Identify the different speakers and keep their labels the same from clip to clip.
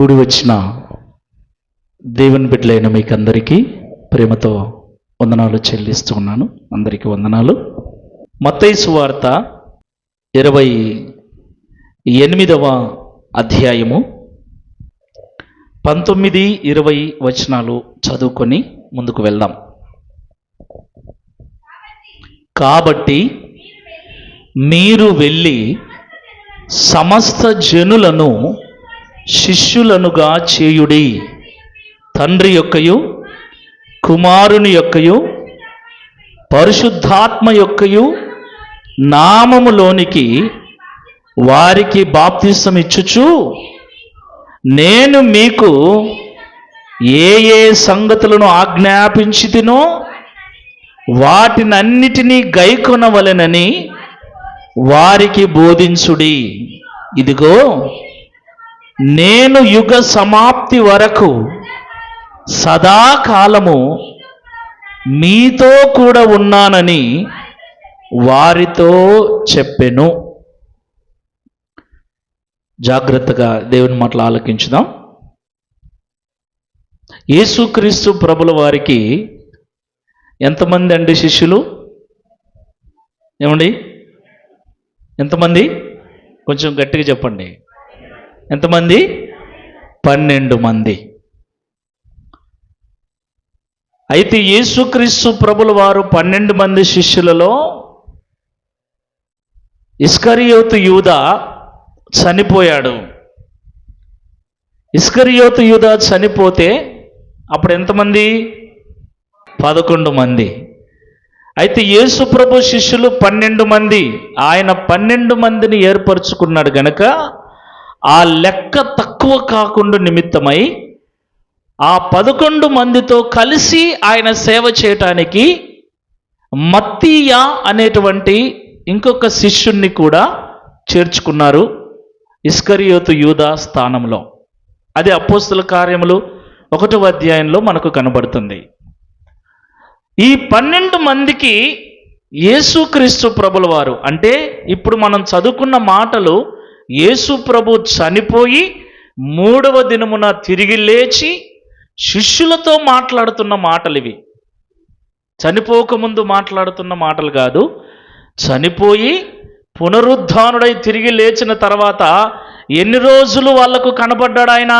Speaker 1: కూడి వచ్చిన దేవుని బిడ్డలైన మీకు అందరికీ ప్రేమతో వందనాలు చెల్లిస్తూ ఉన్నాను. అందరికీ వందనాలు. మత్తయి సువార్త 28వ అధ్యాయము 19-20 వచనాలు చదువుకొని ముందుకు వెళ్దాం. కాబట్టి మీరు వెళ్ళి సమస్త జనులను శిష్యులనుగా చేయుడి, తండ్రి యొక్కయు కుమారుని యొక్కయు పరిశుద్ధాత్మ యొక్కయు నామములోనికి వారికి బాప్తిసం ఇచ్చుచు, నేను మీకు ఏ ఏ సంగతులను ఆజ్ఞాపించితినో వాటినన్నిటినీ గైకొనవలెనని వారికి బోధించుడి. ఇదిగో నేను యుగ సమాప్తి వరకు సదాకాలము మీతో కూడా ఉన్నానని వారితో చెప్పెను. జాగ్రత్తగా దేవుని మాటలు ఆలకించుదాం. యేసుక్రీస్తు ప్రభుల వారికి ఎంతమంది అండి శిష్యులు? ఏమండి, ఎంతమంది? కొంచెం గట్టిగా చెప్పండి. ఎంతమంది? 12 మంది. అయితే యేసుక్రీస్తు ప్రభుల వారు 12 మంది శిష్యులలో ఇస్కరియోతు యూదా చనిపోయాడు. ఇస్కరియోతు యూదా చనిపోతే అప్పుడు ఎంతమంది? 11 మంది. అయితే యేసు ప్రభు శిష్యులు 12 మంది. ఆయన 12 మందిని ఏర్పరచుకున్నాడు గనక ఆ లెక్క తక్కువ కాకుండా నిమిత్తమై ఆ 11 మందితో కలిసి ఆయన సేవ చేయటానికి మత్తీయ అనేటువంటి ఇంకొక శిష్యుణ్ణి కూడా చేర్చుకున్నారు ఇస్కరియోతు యూదా స్థానంలో. అది అపోస్తల కార్యములు 1వ అధ్యాయంలో మనకు కనబడుతుంది. ఈ 12 మందికి యేసుక్రీస్తు ప్రభుల వారు, అంటే ఇప్పుడు మనం చదువుకున్న మాటలు యేసు ప్రభు చనిపోయి 3వ దినమున తిరిగి లేచి శిష్యులతో మాట్లాడుతున్న మాటలు ఇవి. చనిపోకముందు మాట్లాడుతున్న మాటలు కాదు. చనిపోయి పునరుద్ధానుడై తిరిగి లేచిన తర్వాత ఎన్ని రోజులు వాళ్లకు కనబడ్డాడు ఆయన?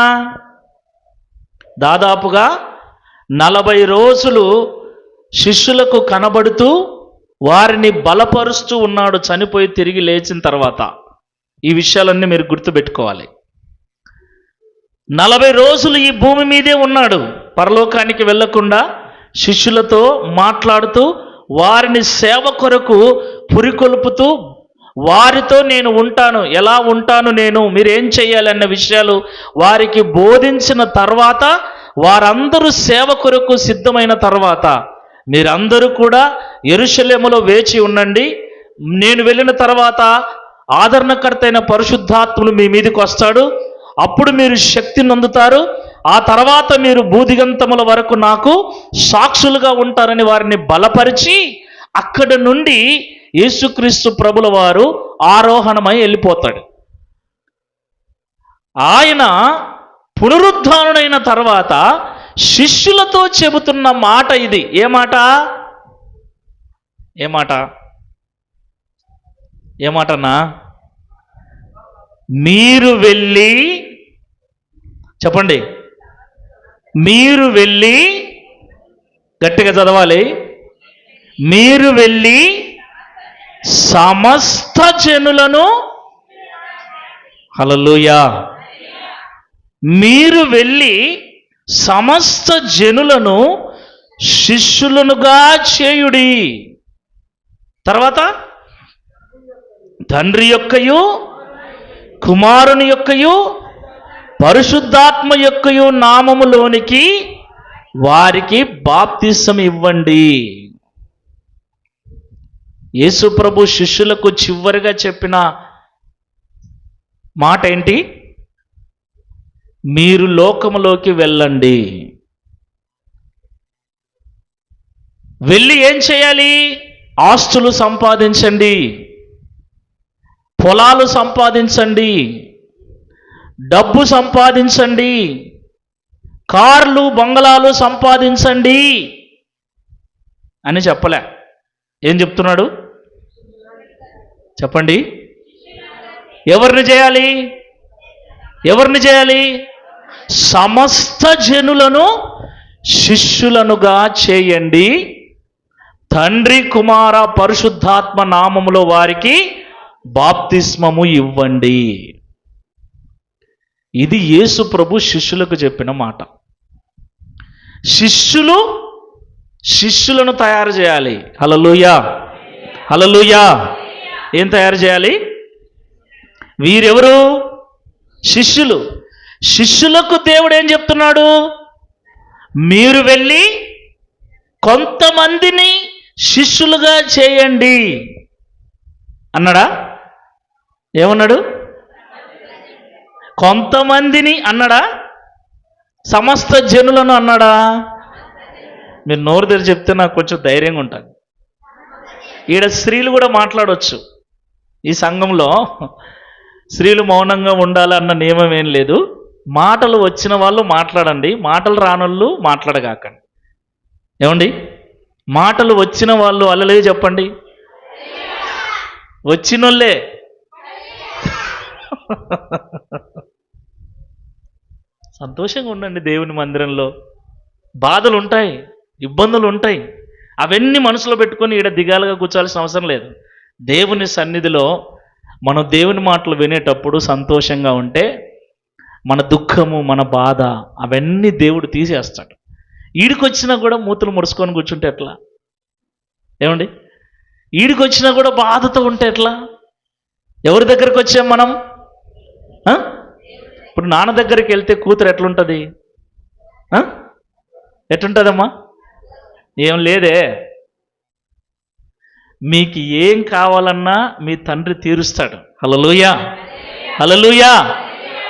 Speaker 1: దాదాపుగా 40 రోజులు శిష్యులకు కనబడుతూ వారిని బలపరుస్తూ ఉన్నాడు చనిపోయి తిరిగి లేచిన తర్వాత. ఈ విషయాలన్నీ మీరు గుర్తుపెట్టుకోవాలి. 40 రోజులు ఈ భూమి మీదే ఉన్నాడు, పరలోకానికి వెళ్లకుండా శిష్యులతో మాట్లాడుతూ వారిని సేవ కొరకు పురికొల్పుతూ వారితో నేను ఉంటాను, ఎలా ఉంటాను నేను, మీరేం చేయాలి అన్న విషయాలు వారికి బోధించిన తర్వాత వారందరూ సేవ కొరకు సిద్ధమైన తర్వాత మీరందరూ కూడా యెరూషలేములో వేచి ఉండండి, నేను వెళ్ళిన తర్వాత ఆదరణకర్త అయిన పరిశుద్ధాత్ముడు మీ మీదకి వస్తాడు, అప్పుడు మీరు శక్తిని పొందుతారు, ఆ తర్వాత మీరు భూదిగంతముల వరకు నాకు సాక్షులుగా ఉంటారని వారిని బలపరిచి అక్కడి నుండి యేసుక్రీస్తు ప్రభుల వారు ఆరోహణమై వెళ్ళిపోతాడు. ఆయన పునరుద్ధానుడైన తర్వాత శిష్యులతో చెబుతున్న మాట ఇది. ఏ మాట? ఏ మాట? ఏమాటన్నా? మీరు వెళ్ళి, చెప్పండి, మీరు వెళ్ళి, గట్టిగా చదవాలి, మీరు వెళ్ళి సమస్త జనులను, హల్లెలూయా, మీరు వెళ్ళి సమస్త జనులను శిష్యులనుగా చేయుడి. తర్వాత తండ్రి యొక్కయు కుమారుని యొక్కయు పరిశుద్ధాత్మ యొక్కయు నామములోనికి వారికి బాప్తిసం ఇవ్వండి. యేసు ప్రభు శిష్యులకు చివరిగా చెప్పిన మాట ఏంటి? మీరు లోకములోకి వెళ్ళండి. వెళ్ళి ఏం చేయాలి? ఆస్తులు సంపాదించండి, పొలాలు సంపాదించండి, డబ్బు సంపాదించండి, కార్లు బంగళాలు సంపాదించండి అని చెప్పలే. ఏం చెప్తున్నాడు చెప్పండి? ఎవరిని చేయాలి? ఎవరిని చేయాలి? సమస్త జనులను శిష్యులనుగా చేయండి, తండ్రి కుమార పరిశుద్ధాత్మ నామములో వారికి బాప్తిస్మము ఇవ్వండి. ఇది యేసు ప్రభు శిష్యులకు చెప్పిన మాట. శిష్యులను తయారు చేయాలి. హల్లెలూయా, హల్లెలూయా. ఏం తయారు చేయాలి? వీరెవరు? శిష్యులు. శిష్యులకు దేవుడు ఏం చెప్తున్నాడు? మీరు వెళ్ళి కొంతమందిని శిష్యులుగా చేయండి అన్నాడా? ఏమన్నాడు? కొంతమందిని అన్నాడా? సమస్త జనులను అన్నాడా? మీరు నోరు తెరిచి చెప్తే నాకు కొంచెం ధైర్యంగా ఉంటుంది. ఈడ స్త్రీలు కూడా మాట్లాడవచ్చు. ఈ సంఘంలో స్త్రీలు మౌనంగా ఉండాలన్న నియమం ఏం లేదు. మాటలు వచ్చిన వాళ్ళు మాట్లాడండి, మాటలు రానోళ్ళు మాట్లాడగాకండి. ఏమండి? మాటలు వచ్చిన వాళ్ళు అల్లలే చెప్పండి. వచ్చినోళ్ళే. సంతోషంగా ఉండండి దేవుని మందిరంలో. బాధలు ఉంటాయి, ఇబ్బందులు ఉంటాయి, అవన్నీ మనసులో పెట్టుకొని ఈడ దిగాలుగా కూర్చోాల్సిన అవసరం లేదు. దేవుని సన్నిధిలో మనం దేవుని మాటలు వినేటప్పుడు సంతోషంగా ఉంటే మన దుఃఖము, మన బాధ అవన్నీ దేవుడు తీసేస్తాడు. ఈడికొచ్చినా కూడా మూతులు ముడుచుకొని కూర్చుంటే ఎట్లా? ఏమండి? ఈడికొచ్చినా కూడా బాధతో ఉంటే ఎట్లా? ఎవరి దగ్గరికి వచ్చాం మనం? ఇప్పుడు నాన్న దగ్గరికి వెళ్తే కూతురు ఎట్లుంటుంది? ఎట్లుంటుందమ్మా? ఏం లేదే. మీకు ఏం కావాలన్నా మీ తండ్రి తీరుస్తాడు. హల్లెలూయా, హల్లెలూయా.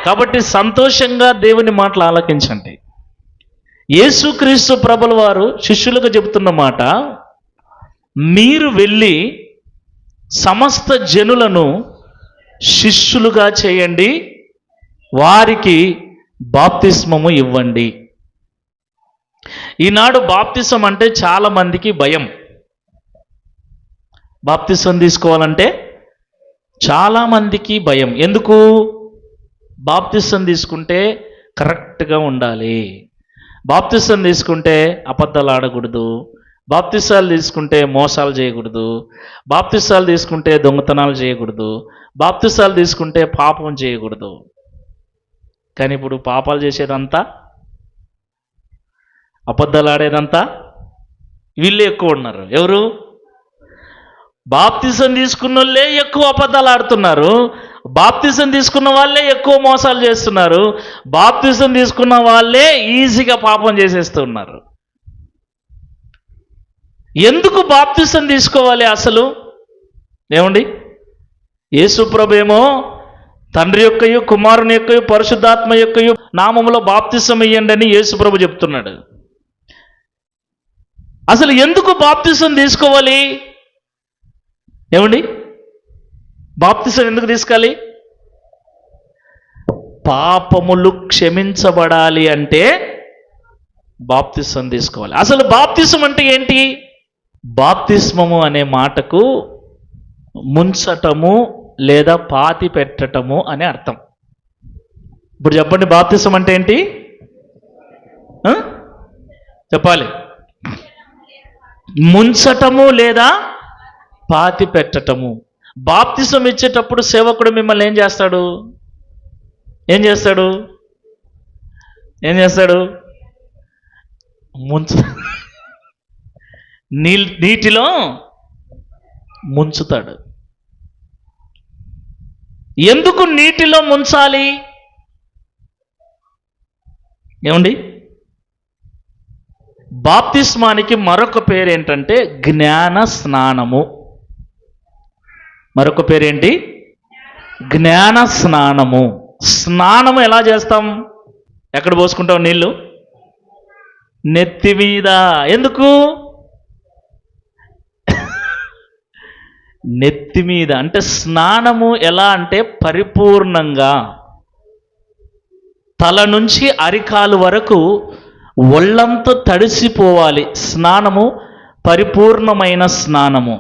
Speaker 1: కాబట్టి సంతోషంగా దేవుని మాటలు ఆలకించండి. యేసుక్రీస్తు ప్రభుల వారు శిష్యులకు చెబుతున్న మాట, మీరు వెళ్ళి సమస్త జనులను శిష్యులుగా చేయండి, వారికి బాప్తిస్మము ఇవ్వండి. ఈనాడు బాప్తిసం అంటే చాలా మందికి భయం. బాప్తిసం తీసుకోవాలంటే చాలామందికి భయం. ఎందుకు? బాప్తిసం తీసుకుంటే కరెక్ట్గా ఉండాలి, బాప్తిసం తీసుకుంటే అబద్ధాలు ఆడకూడదు, బాప్తిసాలు తీసుకుంటే మోసాలు చేయకూడదు, బాప్తిసాలు తీసుకుంటే దొంగతనాలు చేయకూడదు, బాప్తిసాలు తీసుకుంటే పాపం చేయకూడదు. కానీ ఇప్పుడు పాపాలు చేసేదంతా, అబద్ధాలు ఆడేదంతా వీళ్ళే ఎక్కువ ఉన్నారు. ఎవరు? బాప్తిసం తీసుకున్న వాళ్ళే ఎక్కువ అబద్ధాలు ఆడుతున్నారు, బాప్తిసం తీసుకున్న వాళ్ళే ఎక్కువ మోసాలు చేస్తున్నారు, బాప్తిసం తీసుకున్న వాళ్ళే ఈజీగా పాపం చేసేస్తున్నారు. ఎందుకు బాప్తిసం తీసుకోవాలి అసలు? ఏమండి? యేసు ప్రభు ఏమో తండ్రి యొక్కయు కుమారుని యొక్కయు పరిశుద్ధాత్మ యొక్కయు నామములో బాప్తిసం ఇయ్యండి అని యేసు ప్రభు చెప్తున్నాడు. అసలు ఎందుకు బాప్తిసం తీసుకోవాలి? ఏమండి? బాప్తిసం ఎందుకు తీసుకోవాలి? పాపములు క్షమించబడాలి అంటే బాప్తిసం తీసుకోవాలి. అసలు బాప్తిసం అంటే ఏంటి? బాప్తిస్మము అనే మాటకు ముంచటము లేదా పాతి పెట్టటము అనే అర్థం. ఇప్పుడు చెప్పండి, బాప్తిసం అంటే ఏంటి? చెప్పాలి. ముంచటము లేదా పాతి పెట్టటము. బాప్తిసం ఇచ్చేటప్పుడు సేవకుడు మిమ్మల్ని ఏం చేస్తాడు? ఏం చేస్తాడు? ఏం చేస్తాడు? నీటిలో ముంచుతాడు. ఎందుకు నీటిలో ముంచాలి? ఏమండి? బాప్తిస్మానికి మరొక పేరు ఏంటంటే జ్ఞాన స్నానము. మరొక పేరేంటి? జ్ఞాన స్నానము. స్నానము ఎలా చేస్తాం? ఎక్కడ పోసుకుంటాం నీళ్ళు? నెత్తి మీద. ఎందుకు? నెత్తి మీద. అంటే స్నానము ఎలా అంటే పరిపూర్ణంగా, తల నుంచి అరికాలు వరకు ఒళ్ళంతా తడిసిపోవాలి. స్నానము పరిపూర్ణమైన స్నానము.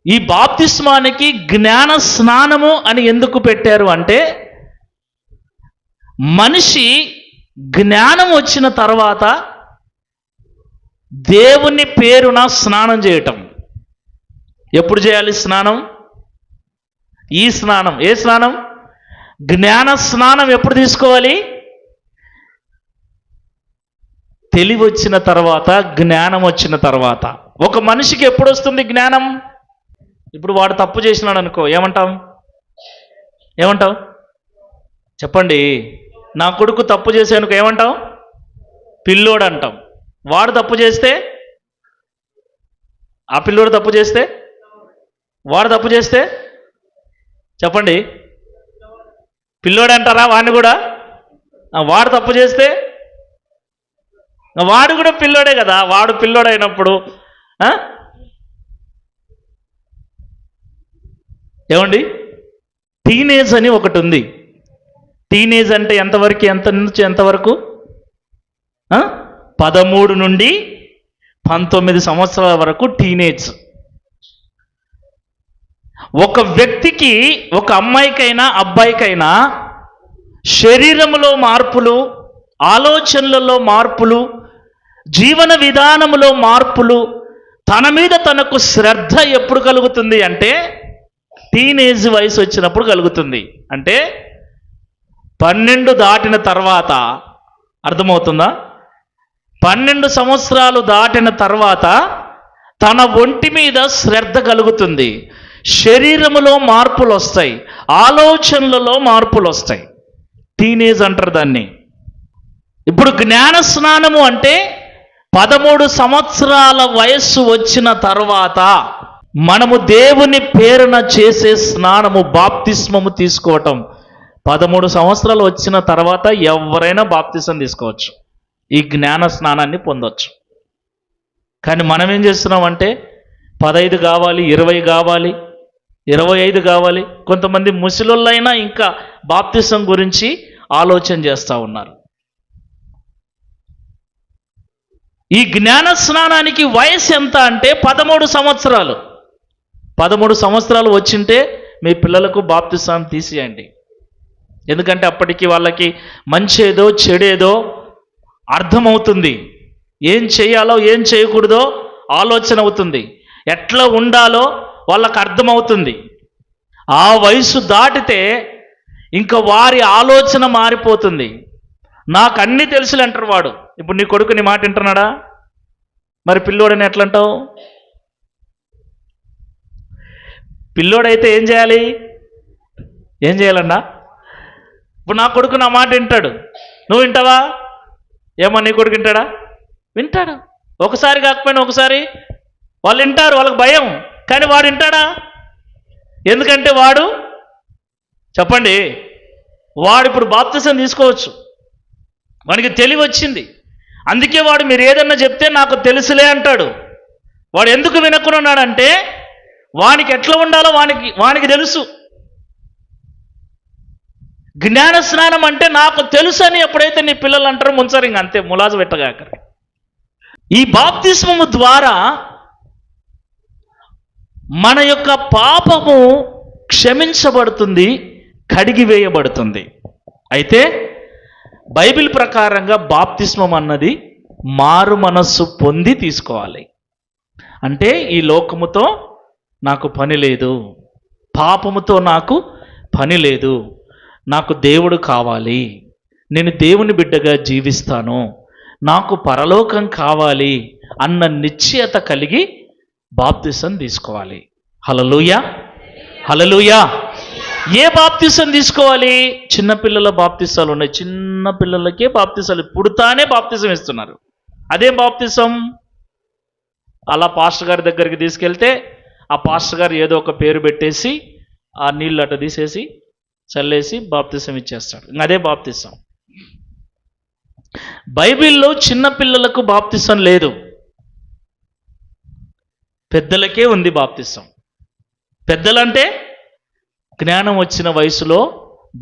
Speaker 1: ఈ బాప్తిస్మానికి జ్ఞాన స్నానము అని ఎందుకు పెట్టారు అంటే, మనిషి జ్ఞానం వచ్చిన తర్వాత దేవుని పేరున స్నానం చేయటం. ఎప్పుడు చేయాలి స్నానం? ఈ స్నానం. ఏ స్నానం? జ్ఞాన స్నానం ఎప్పుడు తీసుకోవాలి? తెలివి వచ్చిన తర్వాత, జ్ఞానం వచ్చిన తర్వాత. ఒక మనిషికి ఎప్పుడు వస్తుంది జ్ఞానం? ఇప్పుడు వాడు తప్పు చేసినాడు అనుకో, ఏమంటావు? చెప్పండి. నా కొడుకు తప్పు చేసేనుకో ఏమంటాం? పిల్లోడు అంటాం. వాడు తప్పు చేస్తే, ఆ పిల్లోడు తప్పు చేస్తే, వాడు తప్పు చేస్తే చెప్పండి, పిల్లోడు అంటారా వాడిని కూడా? వాడు తప్పు చేస్తే వాడు కూడా పిల్లోడే కదా. వాడు పిల్లోడైనప్పుడు ఏమండి, టీనేజ్ అని ఒకటి ఉంది. టీనేజ్ అంటే ఎంతవరకు, ఎంత నుంచి ఎంతవరకు? 13 నుండి 19 సంవత్సరాల వరకు టీనేజ్. ఒక వ్యక్తికి, ఒక అమ్మాయికైనా అబ్బాయికైనా శరీరంలో మార్పులు, ఆలోచనలలో మార్పులు, జీవన విధానములో మార్పులు, తన మీద తనకు శ్రద్ధ ఎప్పుడు కలుగుతుంది అంటే టీనేజ్ వయసు వచ్చినప్పుడు కలుగుతుంది. అంటే 12 దాటిన తర్వాత. అర్థమవుతుందా? 12 సంవత్సరాలు దాటిన తర్వాత తన ఒంటి మీద శ్రద్ధ కలుగుతుంది. శరీరములో మార్పులు వస్తాయి, ఆలోచనలలో మార్పులు వస్తాయి. టీనేజ్ అంటారు దాన్ని. ఇప్పుడు జ్ఞాన స్నానము అంటే 13 సంవత్సరాల వయస్సు వచ్చిన తర్వాత మనము దేవుని పేరున చేసే స్నానము, బాప్తిస్మము తీసుకోవటం. 13 సంవత్సరాలు వచ్చిన తర్వాత ఎవరైనా బాప్తిసం తీసుకోవచ్చు, ఈ జ్ఞాన స్నానాన్ని పొందవచ్చు. కానీ మనం ఏం చేస్తున్నామంటే 15 కావాలి, 20 కావాలి, 25 కావాలి. కొంతమంది ముసలోళ్ళైనా ఇంకా బాప్తిసం గురించి ఆలోచన చేస్తూ ఉన్నారు. ఈ జ్ఞాన స్నానానికి వయసు ఎంత అంటే 13 సంవత్సరాలు. 13 సంవత్సరాలు వచ్చింటే మీ పిల్లలకు బాప్తిసం తీసేయండి. ఎందుకంటే అప్పటికి వాళ్ళకి మంచేదో చెడేదో అర్థమవుతుంది. ఏం చేయాలో ఏం చేయకూడదో ఆలోచన అవుతుంది. ఎట్లా ఉండాలో వాళ్ళకు అర్థమవుతుంది. ఆ వయసు దాటితే ఇంకా వారి ఆలోచన మారిపోతుంది. నాకు అన్నీ తెలుసులే అంటారు వాడు. ఇప్పుడు నీ కొడుకు నీ మాట వింటున్నాడా? మరి పిల్లోడని ఎట్లంటావు? పిల్లోడైతే ఏం చేయాలి? ఏం చేయాలన్నా? ఇప్పుడు నా కొడుకు నా మాట వింటాడు, నువ్వు వింటావా? ఏమో నీ కొడుకు వింటాడా? వింటాడు. ఒకసారి కాకపోయినా ఒకసారి వాళ్ళు వింటారు, వాళ్ళకి భయం. కానీ వాడు వింటాడా? ఎందుకంటే వాడు, చెప్పండి, వాడు ఇప్పుడు బాప్తిసం తీసుకోవచ్చు, వానికి తెలివి వచ్చింది. అందుకే వాడు మీరు ఏదన్నా చెప్తే నాకు తెలుసులే అంటాడు. వాడు ఎందుకు వినకున్నాడంటే వానికి ఎట్లా ఉండాలో వానికి తెలుసు. జ్ఞాన స్నానం అంటే నాకు తెలుసు అని ఎప్పుడైతే నీ పిల్లలు అంటారో ముంచరు, ఇంక అంతే, ములాజు పెట్టగాక. ఈ బాప్తిస్మము ద్వారా మన యొక్క పాపము క్షమించబడుతుంది, కడిగివేయబడుతుంది. అయితే బైబిల్ ప్రకారంగా బాప్తిస్మం అన్నది మారు మనస్సు పొంది తీసుకోవాలి. అంటే ఈ లోకముతో నాకు పని లేదు, పాపముతో నాకు పని లేదు, నాకు దేవుడు కావాలి, నేను దేవుని బిడ్డగా జీవిస్తాను, నాకు పరలోకం కావాలి అన్న నిశ్చయత కలిగి బాప్తిసం తీసుకోవాలి. హల్లెలూయా, హల్లెలూయా. ఏ బాప్తిసం తీసుకోవాలి? చిన్నపిల్లల బాప్తిసాలు ఉన్నాయి. చిన్న పిల్లలకే బాప్తిసాలు, పుడతానే బాప్తిసం ఇస్తున్నారు. అదేం బాప్తిసం? అలా పాస్టర్ గారి దగ్గరికి తీసుకెళ్తే ఆ పాస్టర్ గారు ఏదో ఒక పేరు పెట్టేసి ఆ నీళ్ళు అట తీసేసి చల్లేసి బాప్తిసం ఇచ్చేస్తాడు. అదే బాప్తిసం. బైబిల్లో చిన్నపిల్లలకు బాప్తిసం లేదు, పెద్దలకే ఉంది బాప్తిసం. పెద్దలంటే జ్ఞానం వచ్చిన వయసులో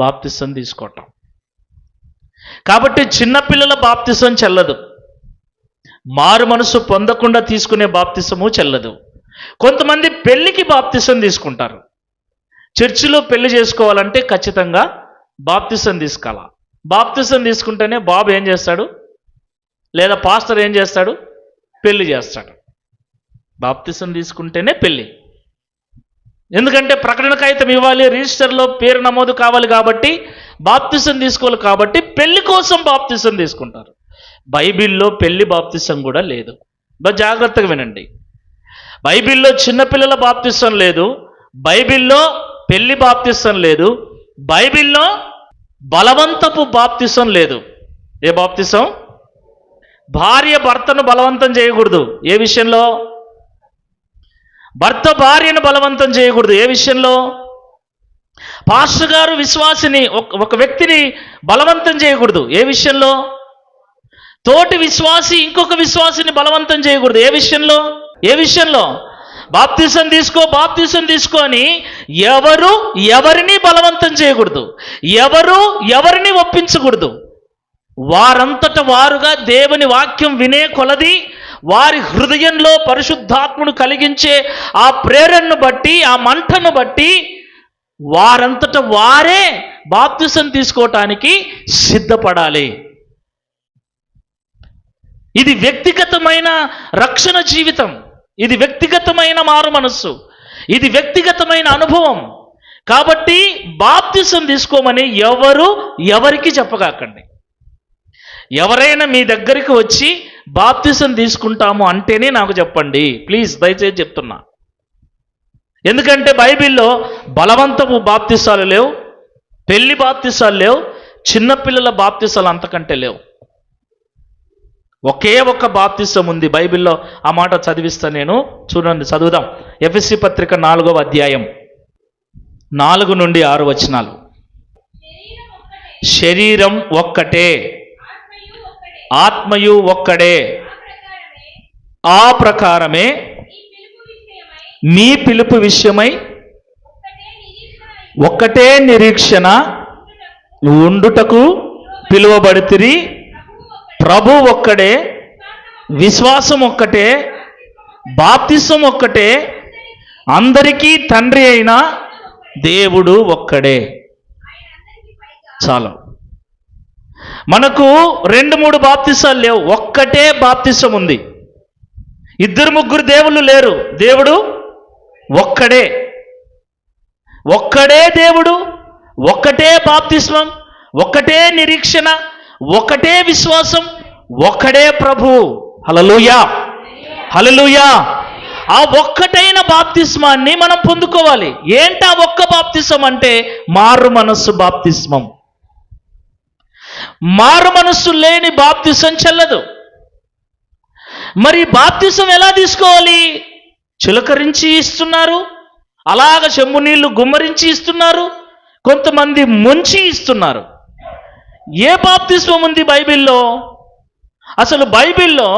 Speaker 1: బాప్తిసం తీసుకోవటం. కాబట్టి చిన్నపిల్లల బాప్తిసం చెల్లదు, మారు మనసు పొందకుండా తీసుకునే బాప్తిసము చెల్లదు. కొంతమంది పెళ్లికి బాప్తిసం తీసుకుంటారు. చర్చిలో పెళ్లి చేసుకోవాలంటే ఖచ్చితంగా బాప్తిసం తీసుకోవాలా. బాప్తిసం తీసుకుంటేనే బాబు ఏం చేస్తాడు, లేదా పాస్టర్ ఏం చేస్తాడు, పెళ్లి చేస్తాడు. బాప్తిసం తీసుకుంటేనే పెళ్ళి. ఎందుకంటే ప్రకటన కాగితం ఇవ్వాలి, రిజిస్టర్లో పేరు నమోదు కావాలి, కాబట్టి బాప్తిసం తీసుకోవాలి. కాబట్టి పెళ్లి కోసం బాప్తిసం తీసుకుంటారు. బైబిల్లో పెళ్లి బాప్తిసం కూడా లేదు. జాగ్రత్తగా వినండి. బైబిల్లో చిన్నపిల్లల బాప్తిసం లేదు, బైబిల్లో పెళ్లి బాప్తిసం లేదు, బైబిల్లో బలవంతపు బాప్తిసం లేదు. ఏ బాప్తిసం? భార్య భర్తను బలవంతం చేయకూడదు. ఏ విషయంలో? భర్త భార్యను బలవంతం చేయకూడదు. ఏ విషయంలో? పాస్టర్ గారు విశ్వాసిని, ఒక వ్యక్తిని బలవంతం చేయకూడదు. ఏ విషయంలో? తోటి విశ్వాసి ఇంకొక విశ్వాసిని బలవంతం చేయకూడదు. ఏ విషయంలో? ఏ విషయంలో? బాప్తిసం తీసుకో, బాప్తిసం తీసుకో అని ఎవరిని బలవంతం చేయకూడదు, ఎవరిని ఒప్పించకూడదు. వారంతట వారుగా దేవుని వాక్యం వినే కొలది వారి హృదయంలో పరిశుద్ధాత్మను కలిగించే ఆ ప్రేరణను బట్టి, ఆ మంటను బట్టి వారంతట వారే బాప్తిసం తీసుకోవటానికి సిద్ధపడాలి. ఇది వ్యక్తిగతమైన రక్షణ జీవితం, ఇది వ్యక్తిగతమైన మారు మనస్సు, ఇది వ్యక్తిగతమైన అనుభవం. కాబట్టి బాప్తిసం తీసుకోమని ఎవరికి చెప్పగాకండి. ఎవరైనా మీ దగ్గరికి వచ్చి బాప్తిసం తీసుకుంటాము అంటేనే నాకు చెప్పండి ప్లీజ్, దయచేసి చెప్తున్నా. ఎందుకంటే బైబిల్లో బలవంతపు బాప్తిసాలు లేవు, పెళ్లి బాప్తిసాలు లేవు, చిన్నపిల్లల బాప్తిసాలు అంతకంటే లేవు. ఒకే ఒక్క బాప్తిసం ఉంది బైబిల్లో. ఆ మాట చదివిస్తా నేను, చూడండి, చదువుదాం. ఎఫెసీ పత్రిక 4వ అధ్యాయం 4 నుండి 6 వచనాలు. శరీరం ఒక్కటే, ఆత్మయు ఒక్కడే, ఆ ప్రకారమే మీ పిలుపు విషయమై ఒక్కటే నిరీక్షణ ఉండుటకు పిలువబడితిరి. ప్రభు ఒక్కడే, విశ్వాసం ఒక్కటే, బాప్తిసం ఒక్కటే, అందరికీ తండ్రి అయిన దేవుడు ఒక్కడే. చాలు. మనకు 2-3 బాప్తిసాలు లేవు, ఒక్కటే బాప్తిసం ఉంది. 2-3 దేవుళ్ళు లేరు, దేవుడు ఒక్కడే. ఒక్కడే దేవుడు, ఒక్కటే బాప్తిస్మం, ఒక్కటే నిరీక్షణ, ఒకటే విశ్వాసం, ఒక్కడే ప్రభు. హల్లెలూయా, హల్లెలూయా. ఆ ఒక్కటైన బాప్తిస్మాన్ని మనం పొందుకోవాలి. ఏంటా ఒక్క బాప్తిసం అంటే? మారు మనస్సు బాప్తిస్మం. మారు మనస్సు లేని బాప్తిసం చెల్లదు. మరి బాప్తిసం ఎలా తీసుకోవాలి? చిలకరించి ఇస్తున్నారు, అలాగ చెంబు నీళ్లు గుమ్మరించి ఇస్తున్నారు, కొంతమంది ముంచి ఇస్తున్నారు. ఏ బాప్తిస్మం ఉంది బైబిల్లో? అసలు బైబిల్లో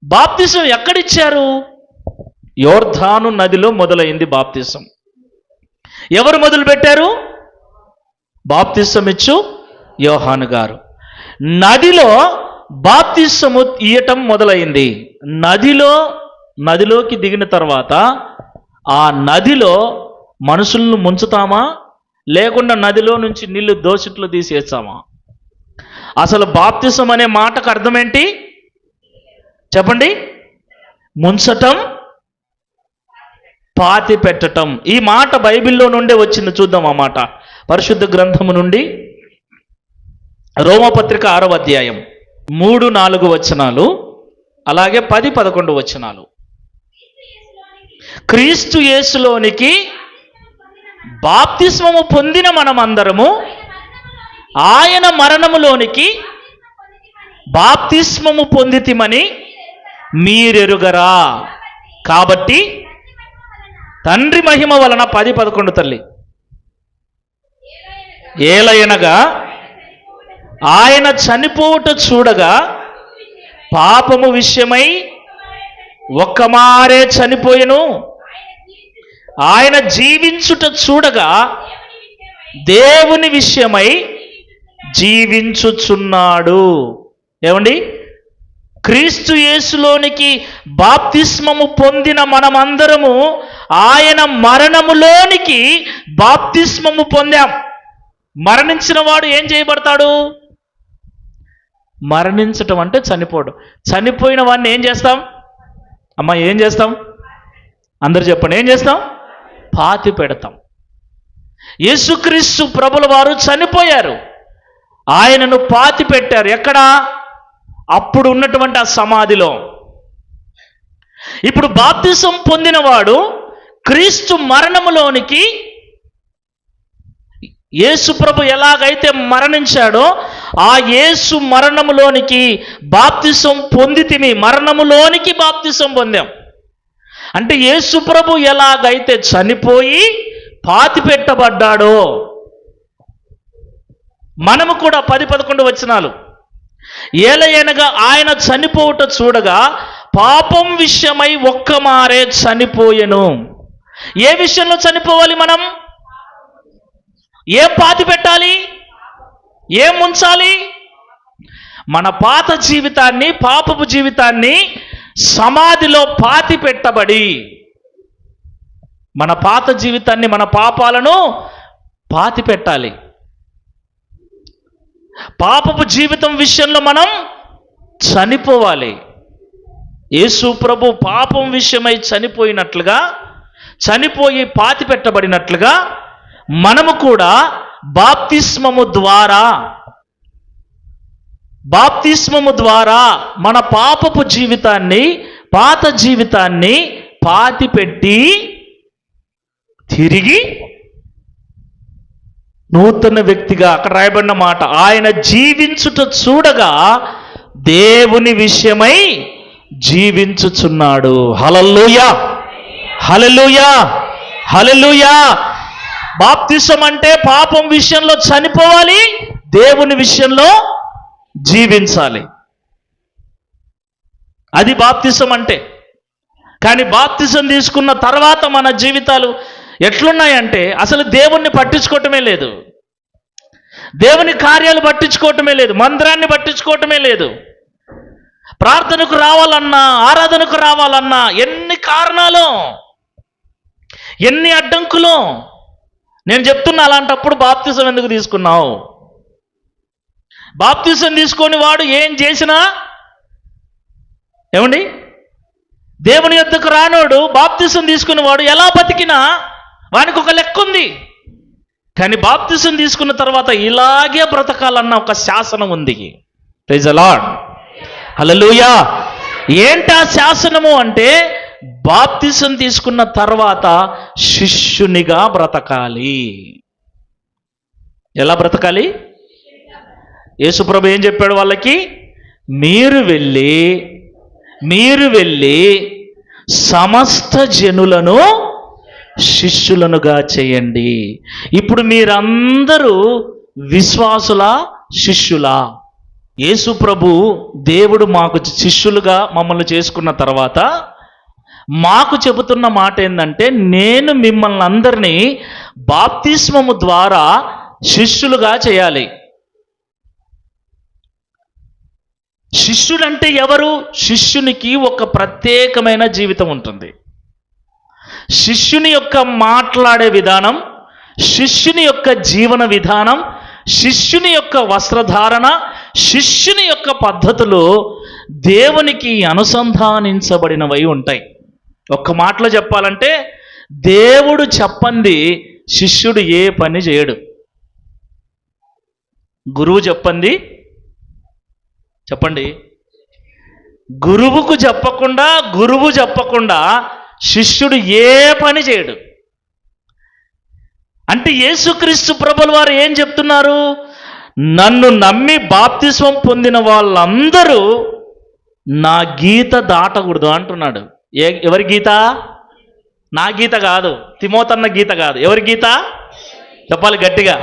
Speaker 1: బాప్తిసం ఎక్కడిచ్చారు? యోర్దాను నదిలో మొదలైంది బాప్తిసం. ఎవరు మొదలు పెట్టారు? బాప్తిసం ఇచ్చు యోహాను గారు. నదిలో బాప్తిసము ఇయ్యటం మొదలైంది. నదిలోకి దిగిన తర్వాత ఆ నదిలో మనుషులను ముంచుతామా, లేకుండా నదిలో నుంచి నీళ్లు దోసిట్లు తీసేస్తామా? అసలు బాప్తిసం అనే మాటకు అర్థం ఏంటి చెప్పండి? ముంచటం, పాతి పెట్టటం. ఈ మాట బైబిల్లో నుండే వచ్చింది. చూద్దాం ఆ మాట. పరిశుద్ధ గ్రంథము నుండి రోమపత్రిక 6వ అధ్యాయం 3-4 వచనాలు, అలాగే 10-11 వచనాలు. క్రీస్తు యేసులోనికి బాప్తిస్మము పొందిన మనమందరము ఆయన మరణములోనికి బాప్తిస్మము పొందితిమని మీరెరుగరా. కాబట్టి తండ్రి మహిమ వలన 10-11 తల్లి. ఏలయనగా ఆయన చనిపోవుట చూడగా పాపము విషయమై ఒక్కమారే చనిపోయెను, ఆయన జీవించుట చూడగా దేవుని విషయమై జీవించుచున్నాడు. ఏమండి, క్రీస్తు యేసులోనికి బాప్తిస్మము పొందిన మనమందరము ఆయన మరణములోనికి బాప్తిస్మము పొందాం. మరణించిన వాడు ఏం చేయబడతాడు? మరణించటం అంటే చనిపోవడం. చనిపోయిన వాడిని ఏం చేస్తాం? అమ్మా ఏం చేస్తాం? అందరు చెప్పండి, ఏం చేస్తాం? పాతి పెడతాం. యేసుక్రీస్తు ప్రభుల వారు చనిపోయారు, ఆయనను పాతి పెట్టారు. ఎక్కడ? అప్పుడు ఉన్నటువంటి ఆ సమాధిలో. ఇప్పుడు బాప్తిసం పొందినవాడు క్రీస్తు మరణములోనికి, యేసు ప్రభు ఎలాగైతే మరణించాడో ఆ యేసు మరణములోనికి బాప్తిసం పొందితిమి. మరణములోనికి బాప్తిసం పొందాం. అంటే యేసు ప్రభు ఎలాగైతే చనిపోయి పాతి పెట్టబడ్డాడో మనము కూడా 10-11 వచనాలు. ఏలయనగా ఆయన చనిపోవుట చూడగా పాపం విషయమై ఒక్క మారే చనిపోయెను. ఏ విషయంలో చనిపోవాలి మనం? ఏం పాతి పెట్టాలి? ఏం ఉంచాలి? మన పాత జీవితాన్ని, పాపపు జీవితాన్ని సమాధిలో పాతి పెట్టబడి, మన పాత జీవితాన్ని, మన పాపాలను పాతి పెట్టాలి. పాపపు జీవితం విషయంలో మనం చనిపోవాలి. యేసు ప్రభు పాపం విషయమై చనిపోయినట్లుగా, చనిపోయి పాతి పెట్టబడినట్లుగా మనము కూడా బాప్తిస్మము ద్వారా మన పాపపు జీవితాన్ని, పాత జీవితాన్ని పాతి పెట్టి తిరిగి నూతన వ్యక్తిగా, అక్కడ రాయబడిన మాట, ఆయన జీవించుట చూడగా దేవుని విషయమై జీవించుచున్నాడు. హల్లెలూయా, హల్లెలూయా, హల్లెలూయా. బాప్తిసం అంటే పాపం విషయంలో చనిపోవాలి, దేవుని విషయంలో జీవించాలి. అది బాప్తిసం అంటే. కానీ బాప్తిసం తీసుకున్న తర్వాత మన జీవితాలు ఎట్లున్నాయంటే అసలు దేవుణ్ణి పట్టించుకోవటమే లేదు, దేవుని కార్యాలు పట్టించుకోవటమే లేదు, మందిరాన్ని పట్టించుకోవటమే లేదు. ప్రార్థనకు రావాలన్నా, ఆరాధనకు రావాలన్నా ఎన్ని కారణాలు, ఎన్ని అడ్డంకులు. నేను చెప్తున్నా, అలాంటప్పుడు బాప్తిసం ఎందుకు తీసుకున్నావు? బాప్తిసం తీసుకొని వాడు ఏం చేసినా, ఏమండి, దేవుని యొద్దకు రానోడు బాప్తిసం తీసుకున్న వాడు ఎలా బతికినా వానికి ఒక లెక్క ఉంది. కానీ బాప్తిసం తీసుకున్న తర్వాత ఇలాగే బ్రతకాలన్న ఒక శాసనం ఉంది. ప్రైజ్ ది లార్డ్, హల్లెలూయా. ఏంటా శాసనము అంటే బాప్తిసం తీసుకున్న తర్వాత శిష్యునిగా బ్రతకాలి. ఎలా బ్రతకాలి? యేసుప్రభు ఏం చెప్పాడు వాళ్ళకి? మీరు వెళ్ళి సమస్త జనులను శిష్యులనుగా చేయండి. ఇప్పుడు మీరందరూ విశ్వాసులా, శిష్యులా? యేసు ప్రభు దేవుడు మాకు శిష్యులుగా మమ్మల్ని చేసుకున్న తర్వాత మాకు చెబుతున్న మాట ఏంటంటే, నేను మిమ్మల్ని అందరినీ బాప్తిస్మము ద్వారా శిష్యులుగా చేయాలి. శిష్యుడంటే ఎవరు? శిష్యునికి ఒక ప్రత్యేకమైన జీవితం ఉంటుంది. శిష్యుని యొక్క మాట్లాడే విధానం, శిష్యుని యొక్క జీవన విధానం, శిష్యుని యొక్క వస్త్రధారణ, శిష్యుని యొక్క పద్ధతులు దేవునికి అనుసంధానించబడినవై ఉంటాయి. ఒక్క మాటలో చెప్పాలంటే దేవుడు చెప్పంది శిష్యుడు ఏ పని చేయడు. గురువు చెప్పండి, గురువు చెప్పకుండా శిష్యుడు ఏ పని చేయడు. అంటే యేసుక్రీస్తు ప్రభుల వారు ఏం చెప్తున్నారు? నన్ను నమ్మి బాప్తిస్మం పొందిన వాళ్ళందరూ నా గీత దాటకూడదు అంటున్నాడు. ఎవరి గీత? నా గీత కాదు, తిమోతన్న గీత కాదు. ఎవరి గీత? చెప్పాలి గట్టిగా.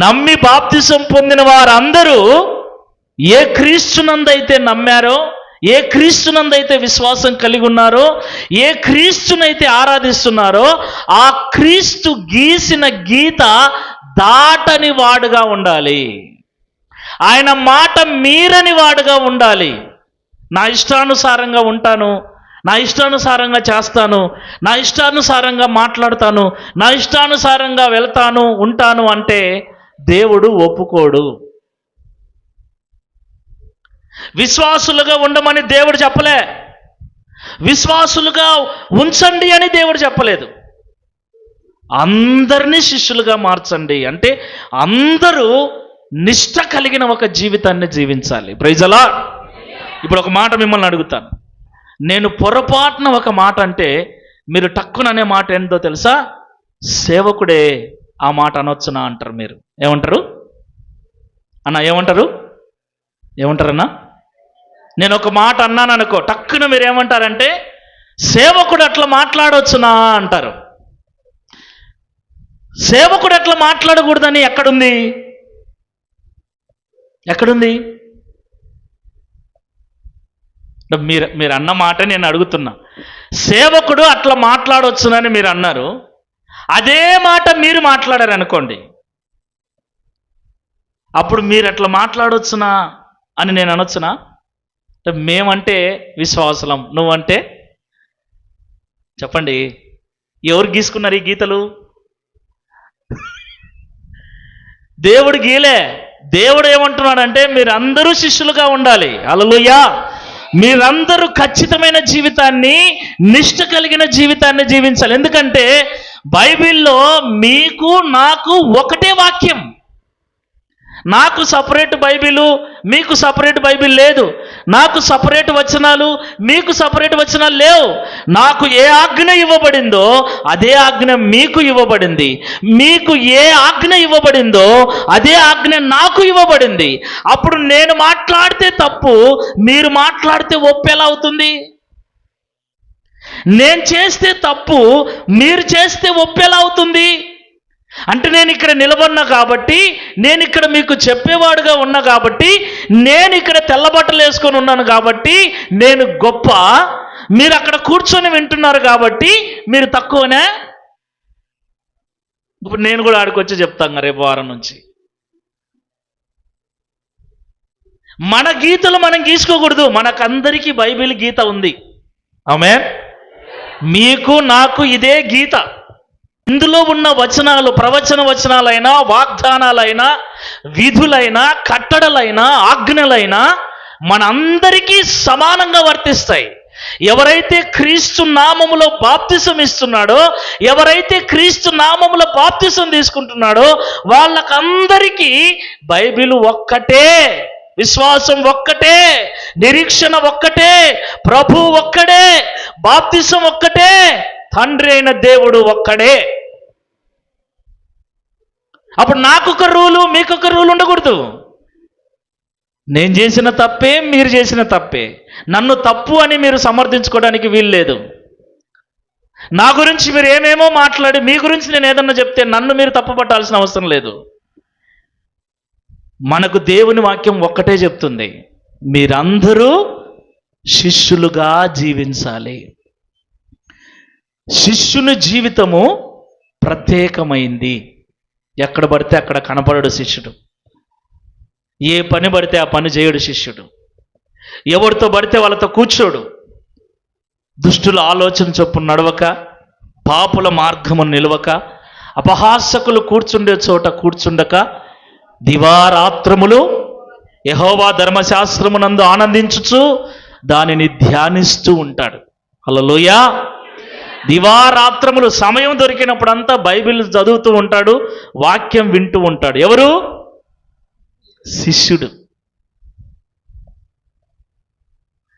Speaker 1: నమ్మి బాప్తిస్మం పొందిన వారందరూ ఏ క్రీస్తునందైతే నమ్మారో, ఏ క్రీస్తునందైతే విశ్వాసం కలిగి ఉన్నారో, ఏ క్రీస్తునైతే ఆరాధిస్తున్నారో ఆ క్రీస్తు గీసిన గీత దాటని వాడుగా ఉండాలి. ఆయన మాట మీరని వాడుగా ఉండాలి. నా ఇష్టానుసారంగా ఉంటాను, నా ఇష్టానుసారంగా చేస్తాను, నా ఇష్టానుసారంగా మాట్లాడతాను, నా ఇష్టానుసారంగా వెళ్తాను ఉంటాను అంటే దేవుడు ఒప్పుకోడు. విశ్వాసులుగా ఉండమని దేవుడు చెప్పలే, విశ్వాసులుగా ఉంచండి అని దేవుడు చెప్పలేదు. అందరినీ శిష్యులుగా మార్చండి అంటే అందరూ నిష్ట కలిగిన ఒక జీవితాన్ని జీవించాలి. Praise the Lord. ఇప్పుడు ఒక మాట మిమ్మల్ని అడుగుతాను. నేను పొరపాటున ఒక మాట అంటే మీరు టక్కున అనే మాట ఏంటో తెలుసా? సేవకుడే ఆ మాట అనొచ్చునా అంటారు. మీరు ఏమంటారు అన్న? ఏమంటారన్నా? నేను ఒక మాట అన్నాను అనుకో, టక్కున మీరు ఏమంటారంటే సేవకుడు అట్లా మాట్లాడవచ్చునా అంటారు. సేవకుడు అట్లా మాట్లాడకూడదని ఎక్కడుంది? మీరు అన్న మాట నేను అడుగుతున్నా. సేవకుడు అట్లా మాట్లాడవచ్చునని మీరు అన్నారు, అదే మాట మీరు మాట్లాడారు అనుకోండి, అప్పుడు మీరు అట్లా మాట్లాడవచ్చునా అని నేను అనొచ్చునా? మేమంటే విశ్వాసులం, నువ్వంటే చెప్పండి. ఎవరు గీసుకున్నారు ఈ గీతలు? దేవుడు గీలే. దేవుడు ఏమంటున్నాడంటే మీరందరూ శిష్యులుగా ఉండాలి. హల్లెలూయా. మీరందరూ ఖచ్చితమైన జీవితాన్ని, నిష్ట కలిగిన జీవితాన్ని జీవించాలి. ఎందుకంటే బైబిల్లో మీకు నాకు ఒకటే వాక్యం. నాకు సపరేట్ బైబిలు, మీకు సపరేట్ బైబిల్ లేదు. నాకు సపరేట్ వచనాలు, మీకు సపరేట్ వచనాలు లేవు. నాకు ఏ ఆజ్ఞ ఇవ్వబడిందో అదే ఆజ్ఞ మీకు ఇవ్వబడింది. మీకు ఏ ఆజ్ఞ ఇవ్వబడిందో అదే ఆజ్ఞ నాకు ఇవ్వబడింది. అప్పుడు నేను మాట్లాడితే తప్పు, మీరు మాట్లాడితే ఒప్పు ఎలా అవుతుంది? నేను చేస్తే తప్పు, మీరు చేస్తే ఒప్పు ఎలా అవుతుంది? అంటే నేను ఇక్కడ నిలబడినా కాబట్టి, నేను ఇక్కడ మీకు చెప్పేవాడుగా ఉన్నా కాబట్టి, నేను ఇక్కడ తెల్లబట్టలు వేసుకొని ఉన్నాను కాబట్టి నేను గొప్ప, మీరు అక్కడ కూర్చొని వింటున్నారు కాబట్టి మీరు తక్కువనే. ఇప్పుడు నేను కూడా ఆడికొచ్చి చెప్తాను రేపు వారం నుంచి. మన గీతలు మనం గీసుకోకూడదు. మనకందరికీ బైబిల్ గీత ఉంది. ఆమేన్. మీకు నాకు ఇదే గీత. ఇందులో ఉన్న వచనాలు, ప్రవచన వచనాలైనా, వాగ్దానాలైనా, విధులైనా, కట్టడలైనా, ఆజ్ఞలైనా మనందరికీ సమానంగా వర్తిస్తాయి. ఎవరైతే క్రీస్తు నామములో బాప్తిసం ఇస్తున్నాడో, ఎవరైతే క్రీస్తు నామములో బాప్తిసం తీసుకుంటున్నాడో వాళ్ళకందరికీ బైబిల్ ఒక్కటే, విశ్వాసం ఒక్కటే, నిరీక్షణ ఒక్కటే, ప్రభు ఒక్కడే, బాప్తిసం ఒక్కటే, తండ్రి అయిన దేవుడు ఒక్కడే. అప్పుడు నాకొక రూలు, మీకొక రూలు ఉండకూడదు. నేను చేసిన తప్పే, మీరు చేసిన తప్పే. నన్ను తప్పు అని మీరు సమర్థించుకోవడానికి వీలు లేదు. నా గురించి మీరు ఏమేమో మాట్లాడి, మీ గురించి నేను ఏదన్నా చెప్తే నన్ను మీరు తప్పు పట్టాల్సిన అవసరం లేదు. మనకు దేవుని వాక్యం ఒక్కటే చెప్తుంది, మీరందరూ శిష్యులుగా జీవించాలి. శిష్యుని జీవితము ప్రత్యేకమైంది. ఎక్కడ పడితే అక్కడ కనపడడు శిష్యుడు. ఏ పని పడితే ఆ పని చేయడు శిష్యుడు. ఎవరితో పడితే వాళ్ళతో కూర్చోడు. దుష్టుల ఆలోచన చొప్పున నడవక, పాపుల మార్గము నిలవక, అపహాసకులు కూర్చుండే చోట కూర్చుండక, దివారాత్రములు యెహోవా ధర్మశాస్త్రమునందు ఆనందించుచు దానిని ధ్యానిస్తూ ఉంటాడు. హల్లెలూయా. దివారాత్రములు సమయం దొరికినప్పుడంతా బైబిల్ చదువుతూ ఉంటాడు, వాక్యం వింటూ ఉంటాడు. ఎవరు? శిష్యుడు.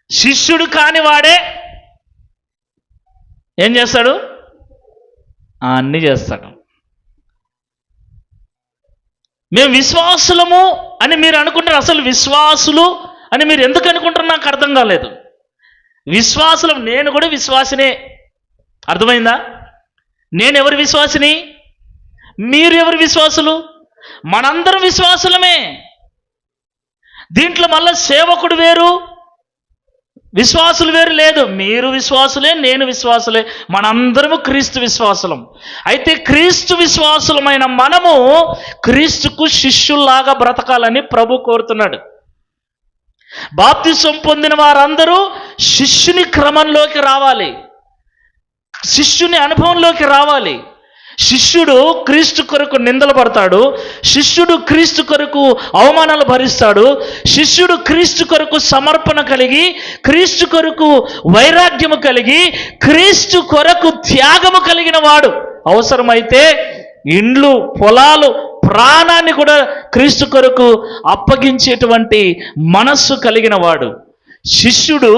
Speaker 1: శిష్యుడు కాని వాడే ఏం చేస్తాడు? అన్నీ చేస్తాడు. మేము విశ్వాసులము అని మీరు అనుకుంటారు. అసలు విశ్వాసులు అని మీరు ఎందుకు అనుకుంటారు నాకు అర్థం కాలేదు. విశ్వాసులం, నేను కూడా విశ్వాసినే. అర్థమైందా? నేను ఎవరి విశ్వాసిని, మీరు ఎవరి విశ్వాసులు? మనందరం విశ్వాసులమే. దీంట్లో మళ్ళా సేవకుడు వేరు, విశ్వాసులు వేరు లేదు. మీరు విశ్వాసులే, నేను విశ్వాసులే, మనందరము క్రీస్తు విశ్వాసులం. అయితే క్రీస్తు విశ్వాసులమైన మనము క్రీస్తుకు శిష్యుల్లాగా బ్రతకాలని ప్రభు కోరుతున్నాడు. బాప్తిసం పొందిన వారందరూ శిష్యుని క్రమంలోకి రావాలి, శిష్యుని అనుభవంలోకి రావాలి. శిష్యుడు క్రీస్తు కొరకు నిందలు పడతాడు, శిష్యుడు క్రీస్తు కొరకు అవమానాలు భరిస్తాడు, శిష్యుడు క్రీస్తు కొరకు సమర్పణ కలిగి, క్రీస్తు కొరకు వైరాగ్యము కలిగి, క్రీస్తు కొరకు త్యాగము కలిగిన వాడు. అవసరమైతే ఇండ్లు, పొలాలు, ప్రాణాన్ని కూడా క్రీస్తు కొరకు అప్పగించేటువంటి మనస్సు కలిగిన వాడు. శిష్యుడు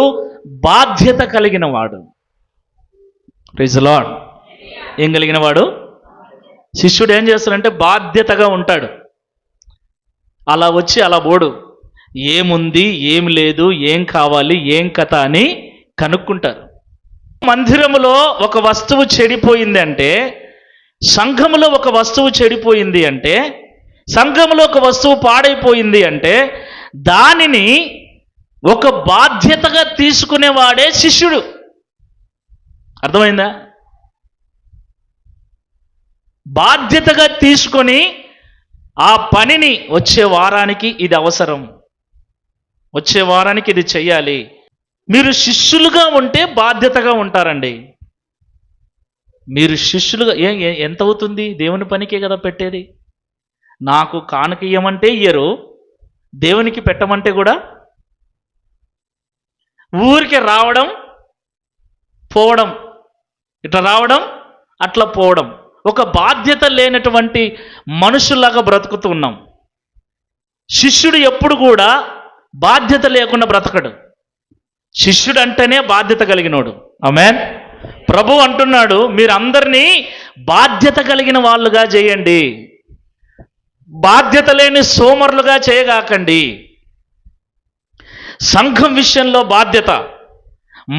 Speaker 1: బాధ్యత కలిగిన వాడు. Praise the Lord. ఏం కలిగిన వాడు? శిష్యుడు ఏం చేస్తాడంటే బాధ్యతగా ఉంటాడు. అలా వచ్చి అలా పోడు. ఏముంది, ఏం లేదు, ఏం కావాలి, ఏం కథ అని కనుక్కుంటారు. మందిరములో ఒక వస్తువు చెడిపోయింది అంటే, సంఘములో ఒక వస్తువు చెడిపోయింది అంటే, సంఘములో ఒక వస్తువు పాడైపోయింది అంటే, దానిని ఒక బాధ్యతగా తీసుకునేవాడే శిష్యుడు. అర్థమైందా? బాధ్యతగా తీసుకొని ఆ పనిని వచ్చే వారానికి ఇది అవసరం, వచ్చే వారానికి ఇది చెయ్యాలి. మీరు శిష్యులుగా ఉంటే బాధ్యతగా ఉంటారండి. మీరు శిష్యులుగా ఎంత అవుతుంది? దేవుని పనికే కదా పెట్టేది. నాకు కానుక ఇయ్యమంటే ఇయ్యరు, దేవునికి పెట్టమంటే కూడా ఊరికి రావడం పోవడం, ఇట్లా రావడం అట్లా పోవడం. ఒక బాధ్యత లేనటువంటి మనుషుల్లాగా బ్రతుకుతూ ఉన్నాం. శిష్యుడు ఎప్పుడు కూడా బాధ్యత లేకుండా బ్రతకడు. శిష్యుడు అంటేనే బాధ్యత కలిగినోడు. ఆమేన్. ప్రభు అంటున్నాడు, మీరందరినీ బాధ్యత కలిగిన వాళ్ళుగా చేయండి, బాధ్యత లేని సోమరులుగా చేయగాకండి. సంఘం విషయంలో బాధ్యత,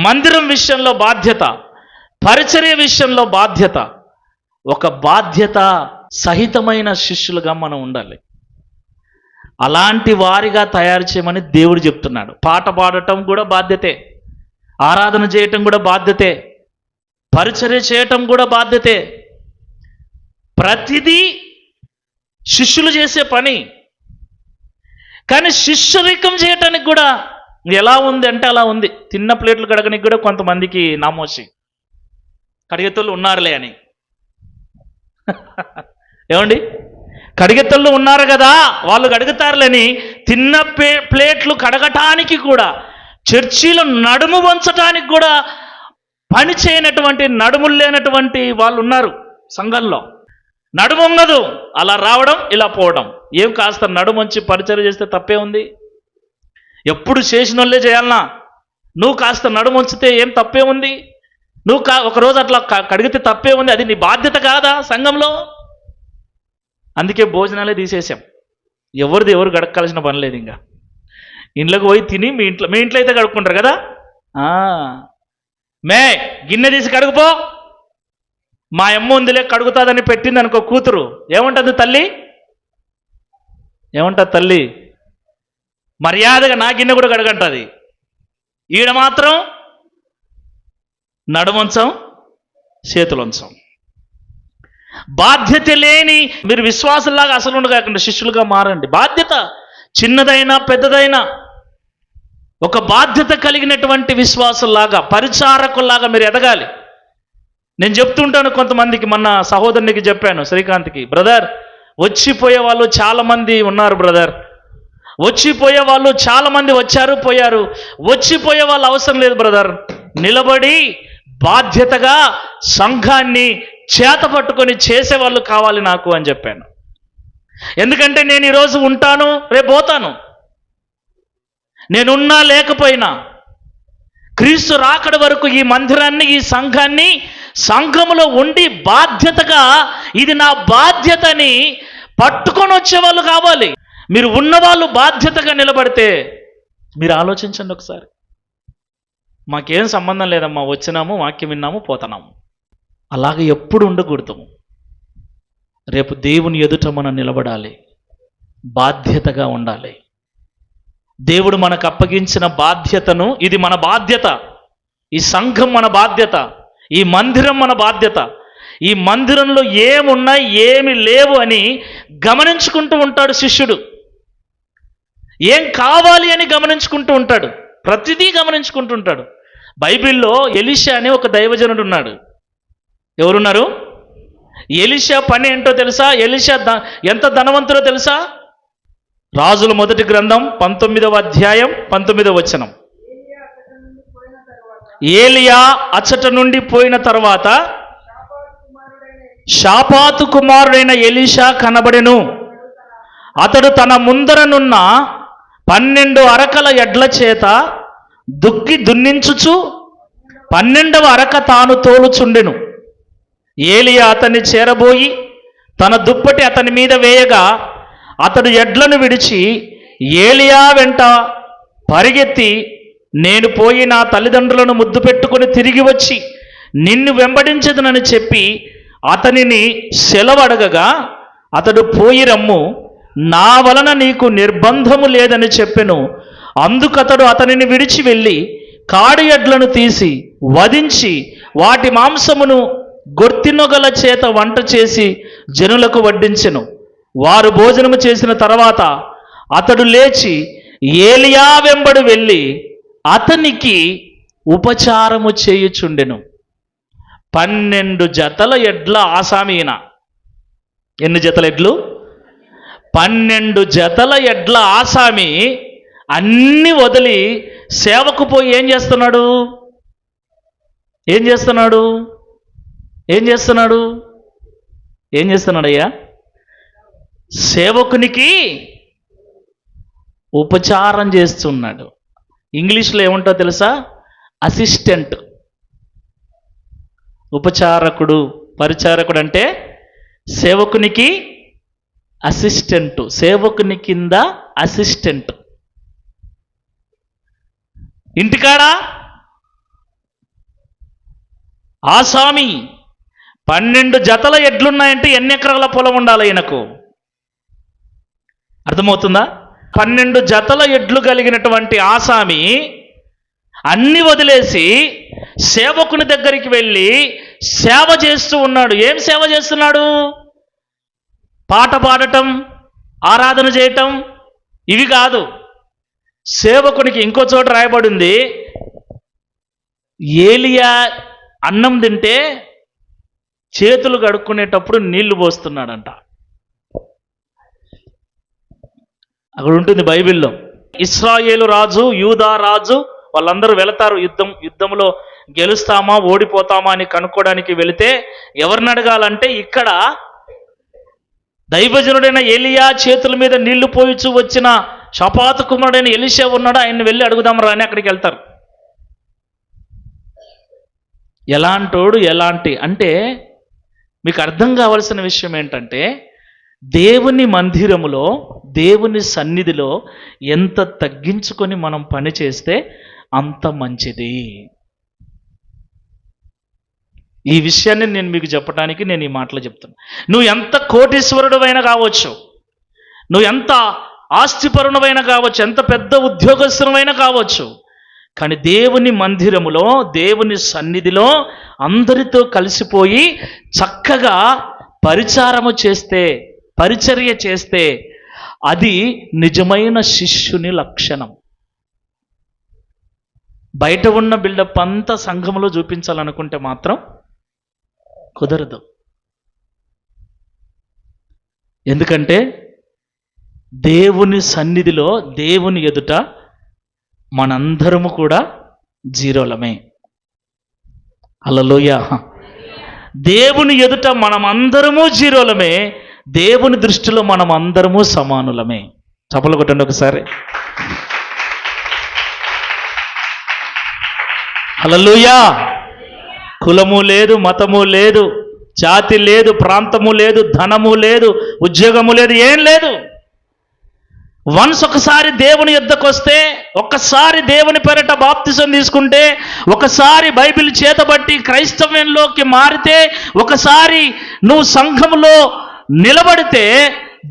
Speaker 1: మందిరం విషయంలో బాధ్యత, పరిచర్య విషయంలో బాధ్యత, ఒక బాధ్యత సహితమైన శిష్యులుగా మనం ఉండాలి. అలాంటి వారిగా తయారు చేయమని దేవుడు చెప్తున్నాడు. పాట పాడటం కూడా బాధ్యతే, ఆరాధన చేయటం కూడా బాధ్యతే, పరిచర్య చేయటం కూడా బాధ్యతే. ప్రతిదీ శిష్యులు చేసే పని. కానీ శిష్యరికం చేయటానికి కూడా ఎలా ఉంది అంటే అలా ఉంది. తిన్న ప్లేట్లు కడగనికి కూడా కొంతమందికి నామోసి, కడిగేతోళ్ళు ఉన్నారులే అని. ఏమండి, కడిగెత్తళ్ళు ఉన్నారు కదా వాళ్ళు కడుగుతారులేని తిన్న ప్లేట్లు కడగటానికి కూడా, చర్చీలో నడుము వంచటానికి కూడా పని చేయనటువంటి, నడుములు లేనటువంటి వాళ్ళు ఉన్నారు సంఘంలో. నడుము వంగదు, అలా రావడం ఇలా పోవడం. ఏం కాస్త నడుము వంచి పరిచయం చేస్తే తప్పే ఉంది? ఎప్పుడు చేసిన వాళ్ళే చేయాలనా? నువ్వు కాస్త నడుము వంచితే ఏం తప్పే ఉంది? నువ్వు ఒకరోజు అట్లా కడిగితే తప్పే ఉంది? అది నీ బాధ్యత కాదా సంఘంలో? అందుకే భోజనాలే తీసేసాం. ఎవరిది ఎవరు గడకాల్సిన పని లేదు. ఇంకా ఇంట్లోకి పోయి తిని మీ ఇంట్లో అయితే కడుక్కుంటారు కదా. మే గిన్నె తీసి కడుగుపో, మా అమ్మ ఉందిలే కడుగుతాదని పెట్టింది అనుకో కూతురు, ఏముంటుంది తల్లి? ఏముంటుంది తల్లి? మర్యాదగా నా గిన్నె కూడా కడగంటది. ఈడ మాత్రం నడుమంచం, చేతులంచం. బాధ్యత లేని మీరు విశ్వాసులాగా అసలు ఉండగాకుండా శిష్యులుగా మారండి. బాధ్యత చిన్నదైనా పెద్దదైనా ఒక బాధ్యత కలిగినటువంటి విశ్వాసులాగా, పరిచారకుల్లాగా మీరు ఎదగాలి. నేను చెప్తుంటాను కొంతమందికి, మొన్న సహోదరునికి చెప్పాను, శ్రీకాంత్కి, బ్రదర్ వచ్చిపోయే వాళ్ళు చాలామంది ఉన్నారు బ్రదర్, వచ్చిపోయే వాళ్ళు చాలామంది వచ్చారు పోయారు. వచ్చిపోయే వాళ్ళు అవసరం లేదు బ్రదర్, నిలబడి బాధ్యతగా సంఘాన్ని చేత పట్టుకొని చేసేవాళ్ళు కావాలి నాకు అని చెప్పాను. ఎందుకంటే నేను ఈరోజు ఉంటాను, రేపు పోతాను. నేనున్నా లేకపోయినా క్రీస్తు రాకడ వరకు ఈ మందిరాన్ని, ఈ సంఘాన్ని, సంఘములో ఉండి బాధ్యతగా ఇది నా బాధ్యతని పట్టుకొని వచ్చేవాళ్ళు కావాలి. మీరు ఉన్నవాళ్ళు బాధ్యతగా నిలబడితే మీరు ఆలోచించండి ఒకసారి. మాకేం సంబంధం లేదమ్మా, వచ్చినాము, వాక్యం విన్నాము, పోతున్నాము, అలాగే ఎప్పుడు ఉండకూడదు. రేపు దేవుని ఎదుట మనం నిలబడాలి, బాధ్యతగా ఉండాలి. దేవుడు మనకు అప్పగించిన బాధ్యతను, ఇది మన బాధ్యత, ఈ సంఘం మన బాధ్యత, ఈ మందిరం మన బాధ్యత, ఈ మందిరంలో ఏమున్నాయి ఏమి లేవు అని గమనించుకుంటూ ఉంటాడు శిష్యుడు. ఏం కావాలి అని గమనించుకుంటూ ఉంటాడు, ప్రతిదీ గమనించుకుంటూ ఉంటాడు. బైబిల్లో ఎలీషా అనే ఒక దైవజనుడు ఉన్నాడు. ఎవరున్నారు? ఎలీషా పని ఏంటో తెలుసా? ఎలీషా ఎంత ధనవంతుడో తెలుసా? రాజుల మొదటి గ్రంథం 19వ అధ్యాయం 19వ వచనం. ఏలియా అచ్చట నుండి పోయిన తర్వాత షాపాతు కుమారుడైన ఎలీషా కనబడెను. అతడు తన ముందరనున్న 12 అరకల ఎడ్ల చేత దుక్కి దున్నించుచు 12వ అరక తాను తోలుచుండెను. ఏలియా అతన్ని చేరబోయి తన దుప్పటి అతని మీద వేయగా అతడు ఎడ్లను విడిచి ఏలియా వెంట పరిగెత్తి, నేను పోయి నా తల్లిదండ్రులను ముద్దు పెట్టుకుని తిరిగి వచ్చి నిన్ను వెంబడించదునని చెప్పి అతనిని సెలవడగగా అతడు పోయి రమ్ము, నా వలన నీకు నిర్బంధము లేదని చెప్పెను. అందుకతడు అతనిని విడిచి వెళ్ళి కాడి ఎడ్లను తీసి వధించి వాటి మాంసమును గొర్తినొగల చేత వంట చేసి జనులకు వడ్డించెను. వారు భోజనము చేసిన తర్వాత అతడు లేచి ఏలియా వెంబడి వెళ్ళి అతనికి ఉపచారము చేయుచుండెను. 12 జతల ఎడ్ల ఆసామీన. ఎన్ని జతల ఎడ్లు? 12 జతల ఎడ్ల ఆసామి అన్ని వదిలి సేవకు పోయి ఏం చేస్తున్నాడు? ఏం చేస్తున్నాడు? ఏం చేస్తున్నాడు? ఏం చేస్తున్నాడయ్యా? సేవకునికి ఉపచారం చేస్తున్నాడు. ఇంగ్లీష్లో ఏముంటో తెలుసా? అసిస్టెంట్. ఉపచారకుడు, పరిచారకుడు అంటే సేవకునికి అసిస్టెంట్, సేవకుని కింద అసిస్టెంట్. ఇంటికాడ ఆసామి 12 జతల ఎడ్లున్నాయంటే ఎన్ని ఎకరాల పొలం ఉండాలి ఈయనకు? అర్థమవుతుందా? 12 జతల ఎడ్లు కలిగినటువంటి ఆసామి అన్ని వదిలేసి సేవకుని దగ్గరికి వెళ్ళి సేవ చేస్తూ ఉన్నాడు. ఏం సేవ చేస్తున్నాడు? పాట పాడటం, ఆరాధన చేయటం ఇవి కాదు. సేవకునికి ఇంకో చోట రాయబడింది, ఏలియా అన్నం తింటే చేతులు కడుక్కునేటప్పుడు నీళ్లు పోస్తున్నాడంట. అక్కడ ఉంటుంది బైబిల్లో. ఇశ్రాయేలు రాజు, యూదా రాజు వాళ్ళందరూ వెళతారు యుద్ధంలో గెలుస్తామా ఓడిపోతామా అని కనుక్కోవడానికి వెళితే ఎవరిని అడగాలంటే ఇక్కడ దైవజనుడైన ఎలియా చేతుల మీద నీళ్లు పోయిచు వచ్చిన షాపాతు కుమారుడైన ఎలీషా ఉన్నాడు, ఆయన్ని వెళ్ళి అడుగుదామరా అని అక్కడికి వెళ్తారు. ఎలాంటోడు ఎలాంటి అంటే మీకు అర్థం కావాల్సిన విషయం ఏంటంటే దేవుని మందిరములో, దేవుని సన్నిధిలో ఎంత తగ్గించుకొని మనం పని చేస్తే అంత మంచిది. ఈ విషయాన్ని నేను మీకు చెప్పడానికి నేను ఈ మాటలు చెప్తున్నా. నువ్వు ఎంత కోటీశ్వరుడువైనా కావచ్చు, నువ్వు ఎంత ఆస్తిపరునవైనా కావచ్చు, ఎంత పెద్ద ఉద్యోగస్తునవైనా కావచ్చు, కానీ దేవుని మందిరములో, దేవుని సన్నిధిలో అందరితో కలిసిపోయి చక్కగా పరిచారము చేస్తే, పరిచర్య చేస్తే అది నిజమైన శిష్యుని లక్షణం. బయట ఉన్న బిల్డప్ అంతా సంఘంలో చూపించాలనుకుంటే మాత్రం కుదరదు. ఎందుకంటే దేవుని సన్నిధిలో, దేవుని ఎదుట మనందరము కూడా జీరోలమే. హల్లెలూయా. దేవుని ఎదుట మనమందరము జీరోలమే, దేవుని దృష్టిలో మనం అందరము సమానులమే. చప్పలు కొట్టండి ఒకసారి. హల్లెలూయా. కులము లేదు, మతము లేదు, జాతి లేదు, ప్రాంతము లేదు, ధనము లేదు, ఉద్యోగము లేదు, ఏం లేదు. వన్స్ ఒకసారి దేవుని యొద్దకు వస్తే, ఒక్కసారి దేవుని పేరిట బాప్తిసం తీసుకుంటే, ఒకసారి బైబిల్ చేతబట్టి క్రైస్తవ్యంలోకి మారితే, ఒకసారి నువ్వు సంఘములో నిలబడితే,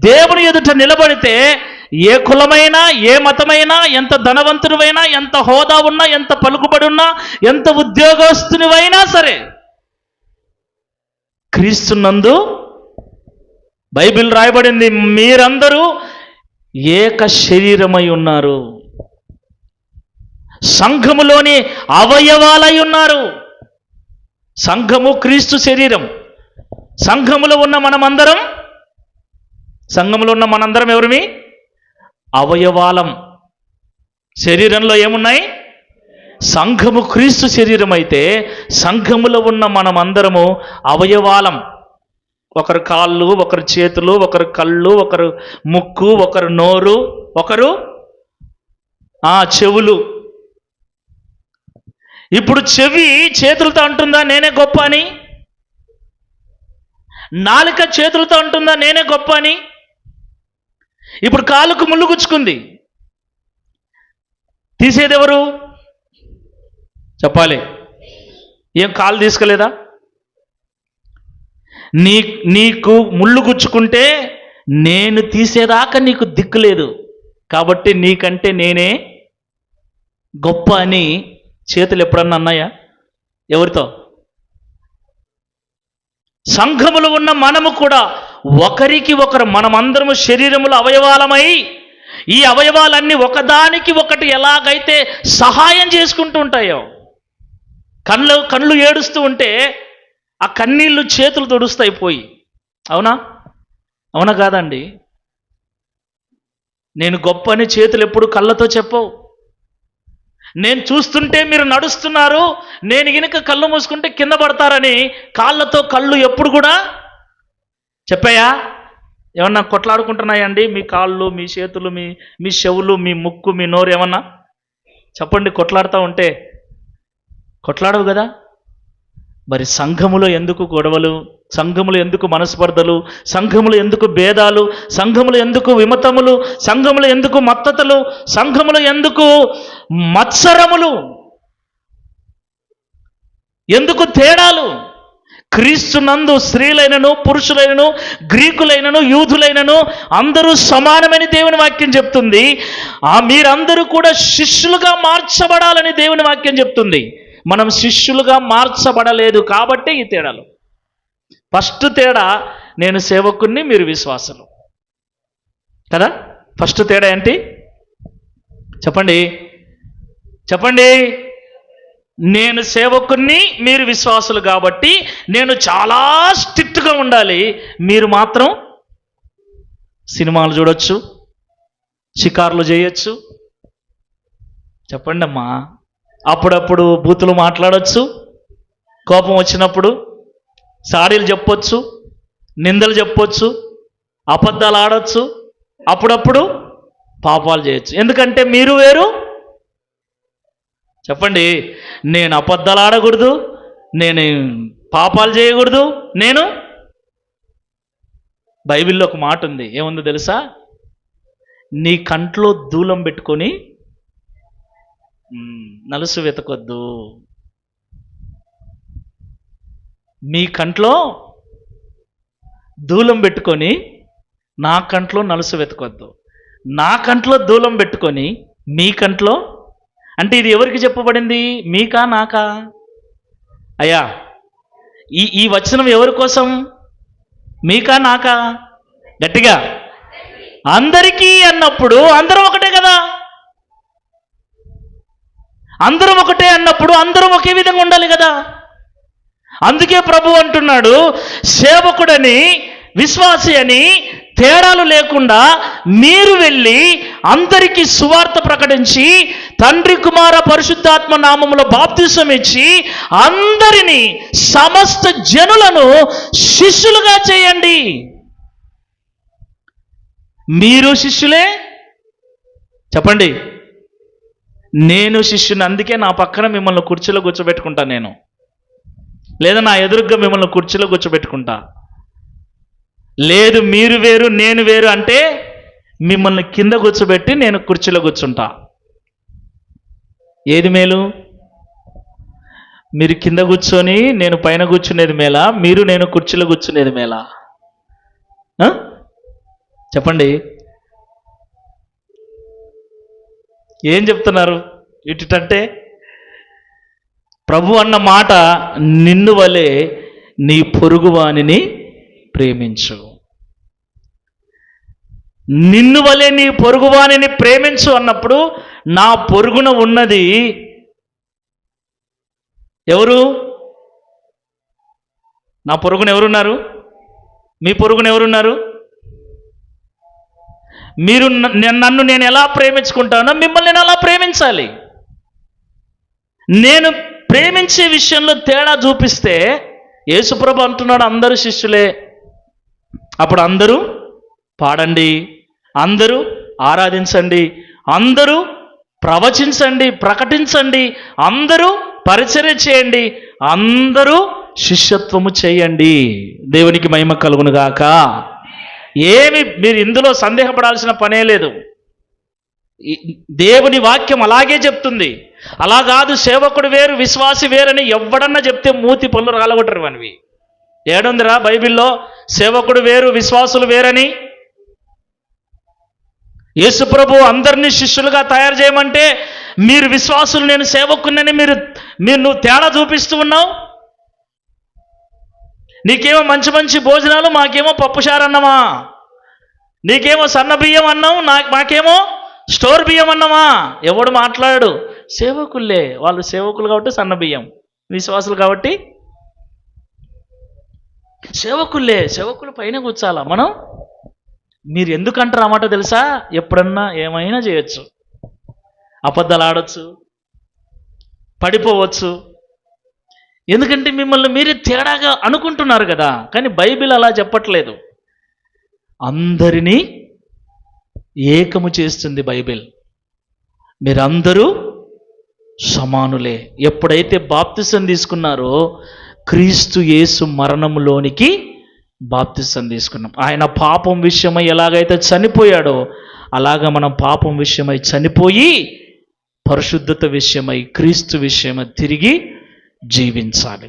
Speaker 1: దేవుని ఎదుట నిలబడితే ఏ కులమైనా, ఏ మతమైనా, ఎంత ధనవంతుడివైనా, ఎంత హోదా ఉన్నా, ఎంత పలుకుబడి ఉన్నా, ఎంత ఉద్యోగస్తునివైనా సరే, క్రీస్తునందు బైబిల్ రాయబడింది, మీరందరూ ఏక శరీరమై ఉన్నారు, సంఘములోని అవయవాలై ఉన్నారు. సంఘము క్రీస్తు శరీరం. సంఘములో ఉన్న మనందరం ఎవరిమి? అవయవాలం. శరీరంలో ఏమున్నాయి? సంఘము క్రీస్తు శరీరం అయితే సంఘములో ఉన్న మనమందరము అవయవాలం. ఒకరు కాళ్ళు, ఒకరు చేతులు, ఒకరు కళ్ళు, ఒకరు ముక్కు, ఒకరు నోరు, ఒకరు చెవులు. ఇప్పుడు చెవి చేతులతో అంటుందా నేనే గొప్ప అని? నాలుక చేతులతో అంటుందా నేనే గొప్ప అని? ఇప్పుడు కాలుకు ముళ్ళు గుచ్చుకుంది, తీసేది ఎవరు? చెప్పాలి. ఏం కాలు తీసుకోలేదా? నీకు ముళ్ళు గుచ్చుకుంటే నేను తీసేదాకా నీకు దిక్కు లేదు, కాబట్టి నీకంటే నేనే గొప్ప అని చేతులు ఎప్పుడన్నా అన్నాయా? ఎవరితో? సంఘములో ఉన్న మనము కూడా ఒకరికి ఒకరు, మనమందరము శరీరములు అవయవాలమై, ఈ అవయవాలన్నీ ఒకదానికి ఒకటి ఎలాగైతే సహాయం చేసుకుంటూ ఉంటాయో, కళ్ళు ఏడుస్తూ ఉంటే ఆ కన్నీళ్ళు చేతులు తుడుస్తాయి పోయి. అవునా కాదండి? నేను గొప్ప అని చేతులు ఎప్పుడు కళ్ళతో చెప్పవు. నేను చూస్తుంటే మీరు నడుస్తున్నారు, నేను గినక కళ్ళు మూసుకుంటే కింద పడతారని కాళ్ళతో కళ్ళు ఎప్పుడు కూడా చెప్పాయా? ఏమన్నా కొట్లాడుకుంటున్నాయండి మీ కాళ్ళు, మీ చేతులు, మీ చెవులు, మీ ముక్కు, మీ నోరు? ఏమన్నా చెప్పండి. కొట్లాడుతూ ఉంటే కొట్లాడవు కదా. మరి సంఘములో ఎందుకు గొడవలు? సంఘములు ఎందుకు మనస్పర్ధలు? సంఘములు ఎందుకు భేదాలు? సంఘములు ఎందుకు విమతములు? సంఘములు ఎందుకు మత్తతలు? సంఘములు ఎందుకు మత్సరములు? ఎందుకు తేడాలు? క్రీస్తునందు స్త్రీలైనను, పురుషులైనను, గ్రీకులైనను, యూదులైనను అందరూ సమానమని దేవుని వాక్యం చెప్తుంది. మీరందరూ కూడా శిష్యులుగా మార్చబడాలని దేవుని వాక్యం చెప్తుంది. మనం శిష్యులుగా మార్చబడలేదు కాబట్టి ఈ తేడాలు. ఫస్ట్ తేడా, నేను సేవకుణ్ణి, మీరు విశ్వాసులు కదా. ఫస్ట్ తేడా ఏంటి? చెప్పండి. నేను సేవకుణ్ణి, మీరు విశ్వాసులు కాబట్టి నేను చాలా స్ట్రిక్ట్గా ఉండాలి, మీరు మాత్రం సినిమాలు చూడొచ్చు, షికార్లు చేయొచ్చు. చెప్పండి అమ్మా. అప్పుడప్పుడు బూతులు మాట్లాడొచ్చు, కోపం వచ్చినప్పుడు సాడీలు చెప్పొచ్చు, నిందలు చెప్పొచ్చు, అబద్ధాలు ఆడొచ్చు, అప్పుడప్పుడు పాపాలు చేయొచ్చు. ఎందుకంటే మీరు వేరు. చెప్పండి. నేను అబద్ధాలు ఆడకూడదు, నేను పాపాలు చేయకూడదు. బైబిల్లో ఒక మాట ఉంది, ఏముందో తెలుసా? నీ కంట్లో దూలం పెట్టుకొని నలుసు వెతకొద్దు. మీ కంట్లో దూలం పెట్టుకొని నా కంట్లో నలుసు వెతకొద్దు. నా కంట్లో దూలం పెట్టుకొని మీ కంట్లో, అంటే ఇది ఎవరికి చెప్పబడింది? మీకా నాకా? అయ్యా, ఈ వచనం ఎవరి కోసం? మీకా నాకా? గట్టిగా. అందరికీ అన్నప్పుడు అందరం ఒకటే కదా. అందరం ఒకటే అన్నప్పుడు అందరం ఒకే విధంగా ఉండాలి కదా. అందుకే ప్రభు అంటున్నాడు, సేవకుడని, విశ్వాసి అని తేడాలు లేకుండా మీరు వెళ్ళి అందరికీ సువార్త ప్రకటించి, తండ్రి, కుమార, పరిశుద్ధాత్మ నామములో బాప్తిసం ఇచ్చి అందరినీ, సమస్త జనులను శిష్యులుగా చేయండి. మీరు శిష్యులే. చెప్పండి. నేను శిష్యుని, అందుకే నా పక్కన మిమ్మల్ని కుర్చీలో కూర్చోబెట్టుకుంటా నేను, లేదా నా ఎదురుగ్గా మిమ్మల్ని కుర్చీలో కూర్చోబెట్టుకుంటా. లేదు మీరు వేరు నేను వేరు అంటే మిమ్మల్ని కింద కూర్చోబెట్టి నేను కుర్చీలో కూర్చుంటా. ఏది మేలు? మీరు కింద కూర్చొని నేను పైన కూర్చునేది మేలా? మీరు నేను కుర్చీలో కూర్చునేది మేలా? చెప్పండి. ఏం చెప్తున్నారు ఇటుటంటే? ప్రభు అన్న మాట, నిన్ను వలె నీ పొరుగువానిని ప్రేమించు. నిన్ను వలె నీ పొరుగువానిని ప్రేమించు అన్నప్పుడు నా పొరుగున ఉన్నది ఎవరు? నా పొరుగున ఎవరున్నారు? మీ పొరుగున ఎవరున్నారు? మీరు నన్ను నేను ఎలా ప్రేమించుకుంటానో మిమ్మల్ని నేను అలా ప్రేమించాలి. నేను ప్రేమించే విషయంలో తేడా చూపిస్తే, యేసుప్రభు అంటున్నాడు అందరూ శిష్యులే. అప్పుడు అందరూ పాడండి, అందరూ ఆరాధించండి, అందరూ ప్రవచించండి, ప్రకటించండి, అందరూ పరిచర్య చేయండి, అందరూ శిష్యత్వము చేయండి. దేవునికి మహిమ కలుగును గాక. ఏమి మీరు ఇందులో సందేహపడాల్సిన పనే లేదు. దేవుని వాక్యం అలాగే చెప్తుంది. అలా కాదు సేవకుడు వేరు విశ్వాసి వేరని ఎవడన్నా చెప్తే మూతి పనులు రాలగొట్టరు మనవి. ఏడుందిరా బైబిల్లో సేవకుడు వేరు విశ్వాసులు వేరని? యేసుప్రభు అందరినీ శిష్యులుగా తయారు చేయమంటే మీరు విశ్వాసులు నేను సేవకున్నని మీరు నువ్వు తేడా చూపిస్తూ ఉన్నావు. నీకేమో మంచి మంచి భోజనాలు, మాకేమో పప్పుచారు అన్నమా. నీకేమో సన్న బియ్యం అన్నావు, మాకేమో స్టోర్ బియ్యం అన్నమా. ఎవడు మాట్లాడు? సేవకులే, వాళ్ళు సేవకులు కాబట్టి సన్న బియ్యం, విశ్వాసులు కాబట్టి సేవకులే. సేవకులు పైన కూర్చాలా మనం? మీరు ఎందుకంటారు ఆ మాట తెలుసా? ఎప్పుడన్నా ఏమైనా చేయొచ్చు, అబద్ధాలు ఆడొచ్చు, పడిపోవచ్చు. ఎందుకంటే మిమ్మల్ని మీరే తేడాగా అనుకుంటున్నారు కదా. కానీ బైబిల్ అలా చెప్పట్లేదు. అందరినీ ఏకము చేస్తుంది బైబిల్. మీరందరూ సమానులే. ఎప్పుడైతే బాప్తిసం తీసుకున్నారో క్రీస్తు యేసు మరణములోనికి బాప్తిసం తీసుకున్నాం. ఆయన పాపం విషయమై ఎలాగైతే చనిపోయాడో అలాగ మనం పాపం విషయమై చనిపోయి పరిశుద్ధత విషయమై క్రీస్తు విషయమై తిరిగి జీవించాలి,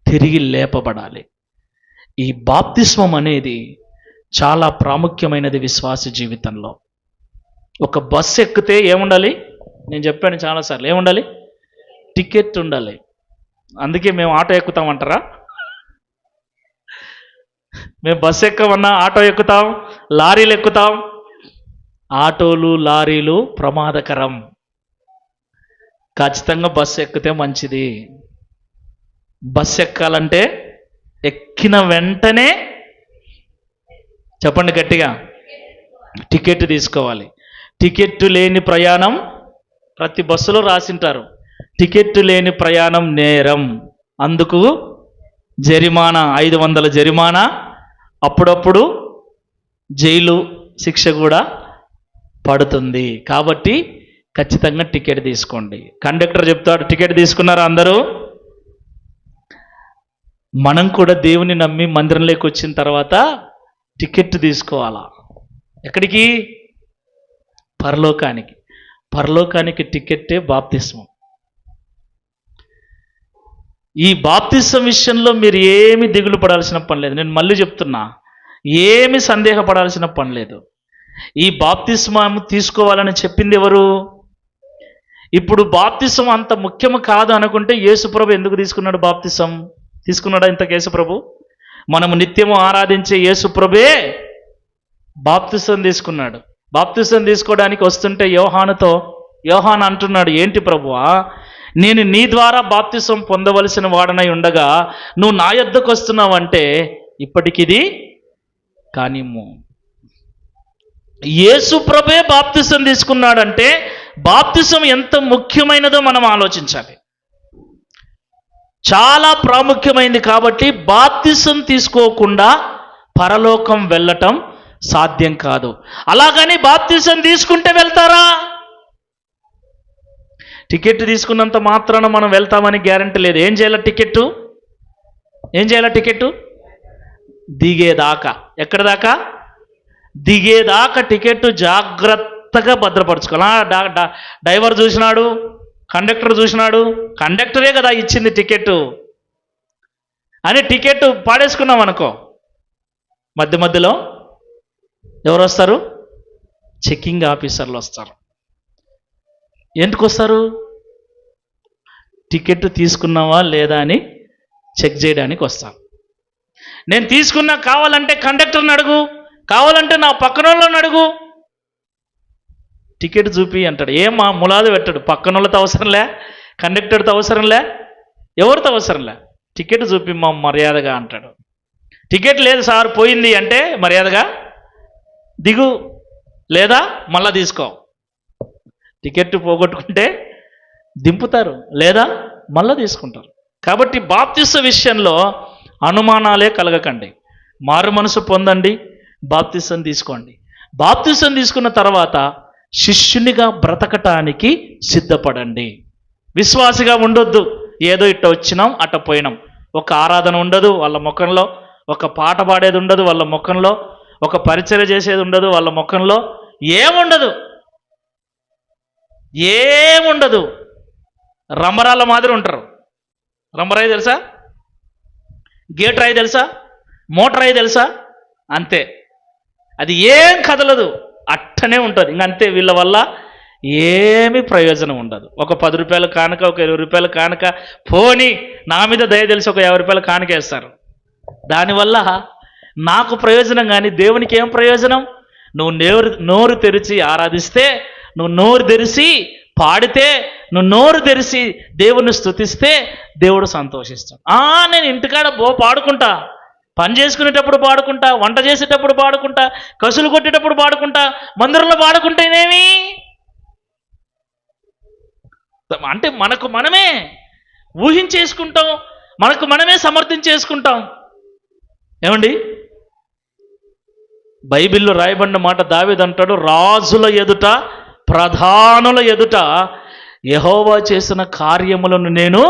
Speaker 1: తిరిగి లేపబడాలి. ఈ బాప్తిస్మం అనేది చాలా ప్రాముఖ్యమైనది విశ్వాస జీవితంలో. ఒక బస్సు ఎక్కితే ఏముండాలి? నేను చెప్పాను చాలాసార్లు, ఏముండాలి? టికెట్ ఉండాలి. అందుకే మేము ఆటో ఎక్కుతామంటారా? మేము బస్సు ఎక్కమన్నా ఆటో ఎక్కుతాం, లారీలు ఎక్కుతాం. ఆటోలు లారీలు ప్రమాదకరం. ఖచ్చితంగా బస్సు ఎక్కితే మంచిది. బస్సు ఎక్కాలంటే ఎక్కిన వెంటనే చెప్పండి గట్టిగా, టికెట్ తీసుకోవాలి. టికెట్ లేని ప్రయాణం, ప్రతి బస్సులో రాసింటారు, టికెట్ లేని ప్రయాణం నేరం, అందుకు జరిమానా 500 జరిమానా, అప్పుడప్పుడు జైలు శిక్ష కూడా పడుతుంది. కాబట్టి ఖచ్చితంగా టికెట్ తీసుకోండి. కండక్టర్ చెప్తాడు, టికెట్ తీసుకున్నారా అందరూ? మనం కూడా దేవుని నమ్మి మందిరంలోకి వచ్చిన తర్వాత టికెట్ తీసుకోవాలా. ఎక్కడికి? పరలోకానికి. పరలోకానికి టికెట్టే బాప్తిస్మం. ఈ బాప్తిస్మం విషయంలో మీరు ఏమి దిగులు పడాల్సిన పని లేదు. నేను మళ్ళీ చెప్తున్నా, ఏమి సందేహపడాల్సిన పని లేదు. ఈ బాప్తిస్మం తీసుకోవాలని చెప్పింది ఎవరు? ఇప్పుడు బాప్తిస్మం అంత ముఖ్యము కాదు అనుకుంటే యేసుప్రభు ఎందుకు తీసుకున్నాడు బాప్తిస్మం? తీసుకున్నాడా ఇంత యేసుప్రభు? మనము నిత్యము ఆరాధించే యేసుప్రభే బాప్తిస్మం తీసుకున్నాడు. బాప్తిస్మం తీసుకోవడానికి వస్తుంటే యోహాను అంటున్నాడు, ఏంటి ప్రభువా, నేను నీ ద్వారా బాప్తిస్మం పొందవలసిన వాడనై ఉండగా నువ్వు నా యొద్దకు వస్తున్నావంటే ఇప్పటికిది కానిమ్ము. యేసుప్రభే బాప్తిస్మం తీసుకున్నాడంటే బాప్తిస్మం ఎంత ముఖ్యమైనదో మనం ఆలోచించాలి. చాలా ప్రాముఖ్యమైనది. కాబట్టి బాప్తిస్మం తీసుకోకుండా పరలోకం వెళ్ళటం సాధ్యం కాదు. అలాగని బాప్తిస్మం తీసుకుంటే వెళ్తారా? టికెట్ తీసుకున్నంత మాత్రాన మనం వెళ్తామని గ్యారెంటీ లేదు. ఏం చేయాలి? టికెట్ దిగేదాకా. ఎక్కడ దాకా? దిగేదాకా టికెట్ జాగ్రత్తగా భద్రపరచుకోవాలి. డ్రైవర్ చూసినాడు, కండక్టర్ చూసినాడు, కండక్టరే కదా ఇచ్చింది టికెట్ అని టికెట్ పాడేసుకున్నాం అనుకో, మధ్యలో ఎవరు వస్తారు? చెక్కింగ్ ఆఫీసర్లు వస్తారు. ఎందుకు వస్తారు? టికెట్ తీసుకున్నావా లేదా అని చెక్ చేయడానికి వస్తాను. నేను తీసుకున్నా, కావాలంటే కండక్టర్ని అడుగు, కావాలంటే నా పక్కన వాళ్ళని అడుగు, టికెట్ చూపి అంటాడు. ఏమా ములాదు పెట్టాడు, పక్కన వాళ్ళతో అవసరంలే, కండక్టర్తో అవసరంలే, ఎవరితో అవసరంలే, టికెట్ చూపి మా మర్యాదగా అంటాడు. టికెట్ లేదు సార్ పోయింది అంటే మర్యాదగా దిగు, లేదా మళ్ళా తీసుకో. టికెట్ పోగొట్టుకుంటే దింపుతారు, లేదా మళ్ళా తీసుకుంటారు. కాబట్టి బాప్తిస్మ విషయంలో అనుమానాలే కలగకండి. మారు మనసు పొందండి, బాప్తిస్మం తీసుకోండి. బాప్తిస్మం తీసుకున్న తర్వాత శిష్యునిగా బ్రతకటానికి సిద్ధపడండి. విశ్వాసిగా ఉండొద్దు, ఏదో ఇట్ట వచ్చినాం అట్ట పోయినాం. ఒక ఆరాధన ఉండదు వాళ్ళ ముఖంలో, ఒక పాట పాడేది ఉండదు వాళ్ళ ముఖంలో, ఒక పరిచర్య చేసేది ఉండదు వాళ్ళ ముఖంలో, ఏముండదు. రంబరాల మాదిరి ఉంటారు. రంబరాయి తెలుసా? గేట్ రాయి తెలుసా? మోటార్ రాయి తెలుసా? అంతే, అది ఏం కదలదు, అట్టనే ఉంటుంది. ఇంకంతే, వీళ్ళ వల్ల ఏమి ప్రయోజనం ఉండదు. ఒక 10 రూపాయల కానుక, ఒక 20 రూపాయల కానుక, పోని నా మీద దయ తెలిసి ఒక 50 రూపాయల కానుక వేస్తారు. దానివల్ల నాకు ప్రయోజనం, కానీ దేవునికి ఏం ప్రయోజనం? నువ్వు నోరు తెరిచి ఆరాధిస్తే, నువ్వు నోరు తెరిచి పాడితే, నువ్వు నోరు తెరిచి దేవుని స్తుతిస్తే దేవుడు సంతోషిస్తాడు. నేను ఇంటికాడ పాడుకుంటా, పని చేసుకునేటప్పుడు పాడుకుంటా, వంట చేసేటప్పుడు పాడుకుంటా, కసులు కొట్టేటప్పుడు పాడుకుంటా, మందిరంలో పాడుకుంటేనేమి అంటే మనకు మనమే ఊహించేసుకుంటాం, మనకు మనమే సమర్థించేసుకుంటాం. ఏమండి, బైబిల్లో రాయబడిన మాట దావీదు అంటాడు, రాజుల ఎదుట ప్రధానుల ఎదుట యెహోవా చేసిన కార్యములను నేను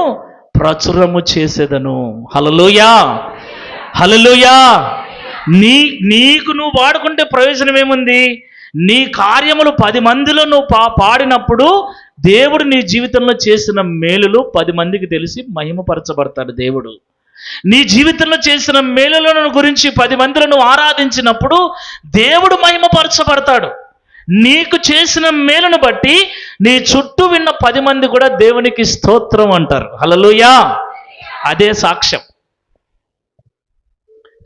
Speaker 1: ప్రచురము చేసేదను. హల్లెలూయా, హల్లెలూయా. నీకు నువ్వు పాడుకుంటే ప్రయోజనం ఏముంది? నీ కార్యములు 10 మందిలో నువ్వు పాడినప్పుడు దేవుడు నీ జీవితంలో చేసిన మేలులు 10 మందికి తెలిసి మహిమపరచబడతాడు దేవుడు. నీ జీవితంలో చేసిన మేలులను గురించి 10 మందిలో నువ్వు ఆరాధించినప్పుడు దేవుడు మహిమపరచబడతాడు. నీకు చేసిన మేలును బట్టి నీ చుట్టూ విన్న 10 మంది కూడా దేవునికి స్తోత్రం అంటారు. హల్లెలూయా, అదే సాక్ష్యం.